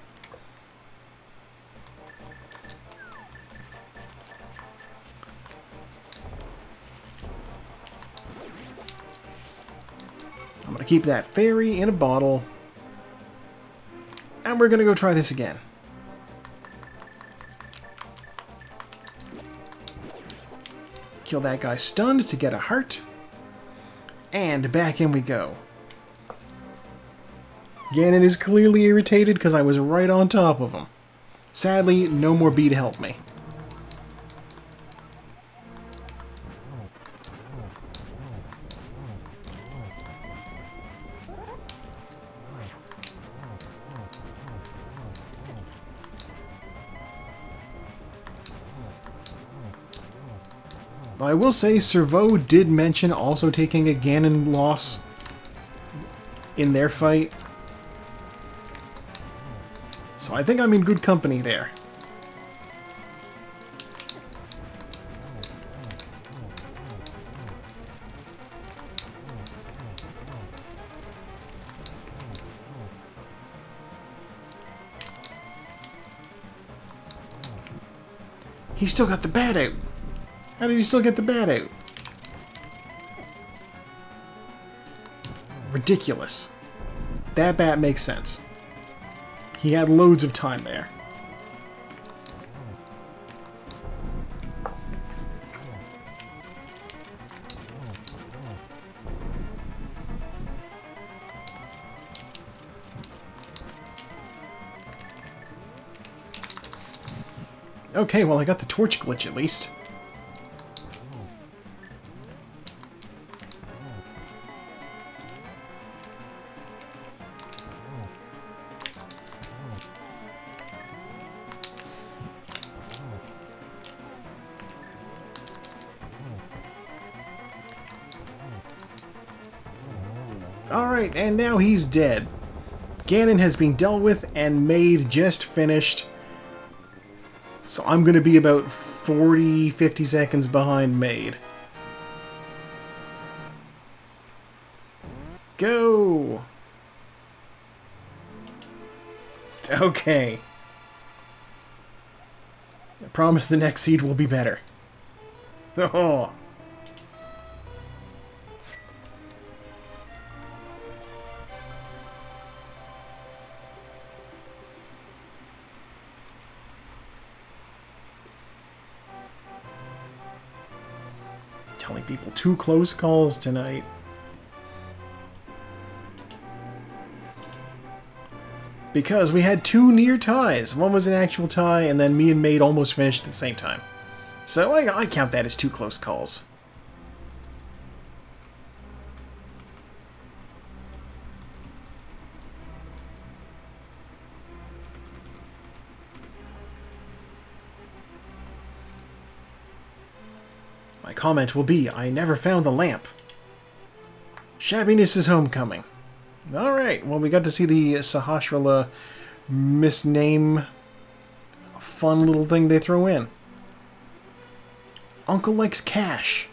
I'm going to keep that fairy in a bottle. And we're going to go try this again. Kill that guy stunned to get a heart. And back in we go. Ganon is clearly irritated because I was right on top of him. Sadly, no more bee to help me. I will say Servo did mention also taking a Ganon loss in their fight. So I think I'm in good company there. He still got the bat out. How did he still get the bat out? Ridiculous. That bat makes sense. He had loads of time there. Okay, well I got the torch glitch at least. Alright, and now he's dead. Ganon has been dealt with, and Maid just finished. So I'm going to be about 40, 50 seconds behind Maid. Go! Okay. I promise the next seed will be better. Oh. Telling people 2 close calls tonight. Because we had 2 near ties. One was an actual tie, and then me and Maid almost finished at the same time. So I count that as 2 close calls. My comment will be, I never found the lamp. Shabbiness is homecoming. Alright, well we got to see the Sahasrara misname fun little thing they throw in. Uncle likes cash.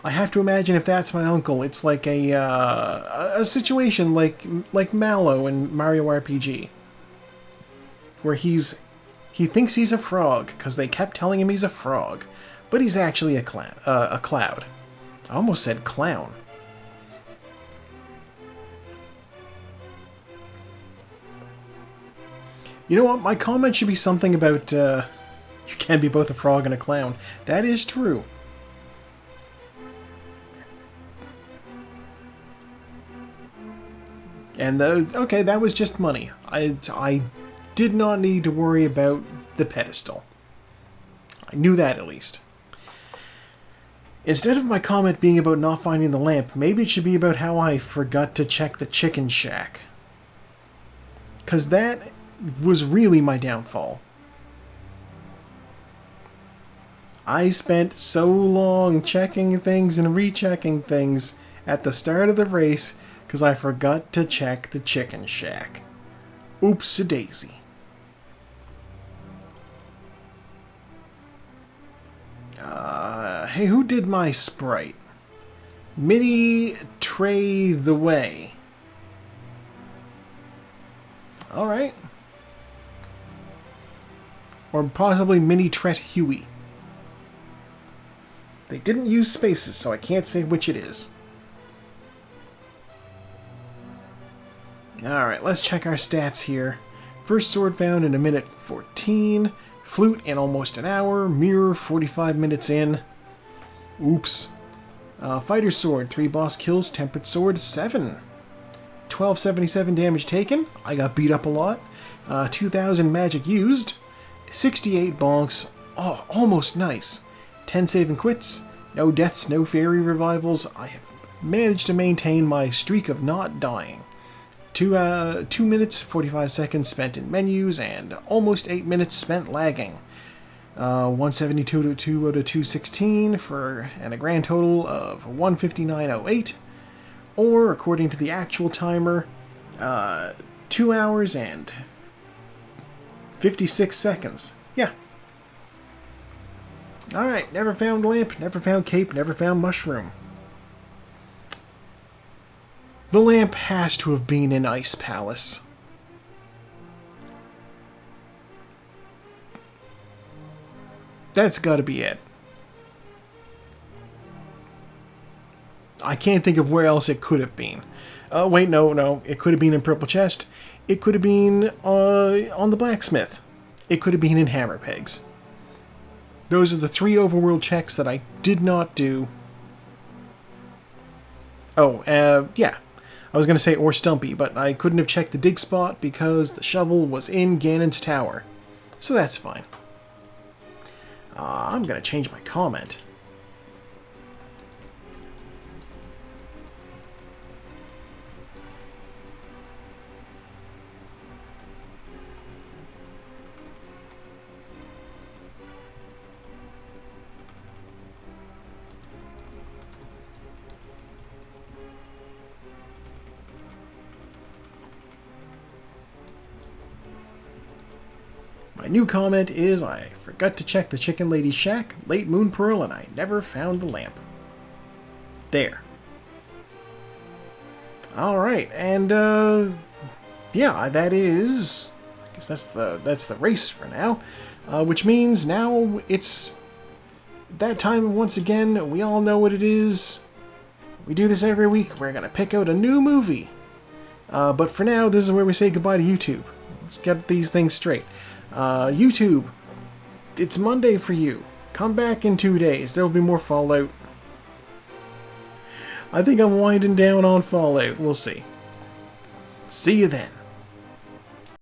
I have to imagine if that's my uncle, it's like a situation like Mallow in Mario RPG. Where he thinks he's a frog, because they kept telling him he's a frog. But he's actually a cloud. I almost said clown. You know what? My comment should be something about, you can be both a frog and a clown. That is true. And okay, that was just money. I did not need to worry about the pedestal. I knew that at least. Instead of my comment being about not finding the lamp, maybe it should be about how I forgot to check the chicken shack. Because that was really my downfall. I spent so long checking things and rechecking things at the start of the race because I forgot to check the chicken shack. Oops-a-daisy. Hey, who did my sprite? Mini Trey the Way. Alright. Or possibly Mini Tret Huey. They didn't use spaces, so I can't say which it is. Alright, let's check our stats here. First sword found in 1:14. Flute in almost an hour. Mirror 45 minutes in. Oops. Fighter sword, 3 boss kills. Tempered sword, 7. 1277 damage taken. I got beat up a lot. 2000 magic used. 68 bonks. Oh, almost nice. 10 save and quits. No deaths, no fairy revivals. I have managed to maintain my streak of not dying. 2 minutes, 45 seconds spent in menus, and almost 8 minutes spent lagging. 172 to 2 out of 216 and a grand total of 159.08. Or, according to the actual timer, 2 hours and 56 seconds. Yeah. Alright, never found lamp, never found cape, never found mushroom. The lamp has to have been in Ice Palace. That's gotta be it. I can't think of where else it could have been. Wait, no. It could have been in Purple Chest. It could have been on the Blacksmith. It could have been in Hammer Pegs. Those are the 3 overworld checks that I did not do. Oh, yeah. I was going to say or Stumpy, but I couldn't have checked the dig spot because the shovel was in Ganon's tower. So that's fine. I'm going to change my comment. My new comment is, I forgot to check the Chicken Lady's shack, late moon pearl, and I never found the lamp. There. Alright, and, yeah, that is... I guess that's the race for now. Which means now it's that time once again. We all know what it is. We do this every week. We're going to pick out a new movie. But for now, this is where we say goodbye to YouTube. Let's get these things straight. YouTube, it's Monday for you. Come back in 2 days. There'll be more Fallout. I think I'm winding down on Fallout. We'll see. See you then.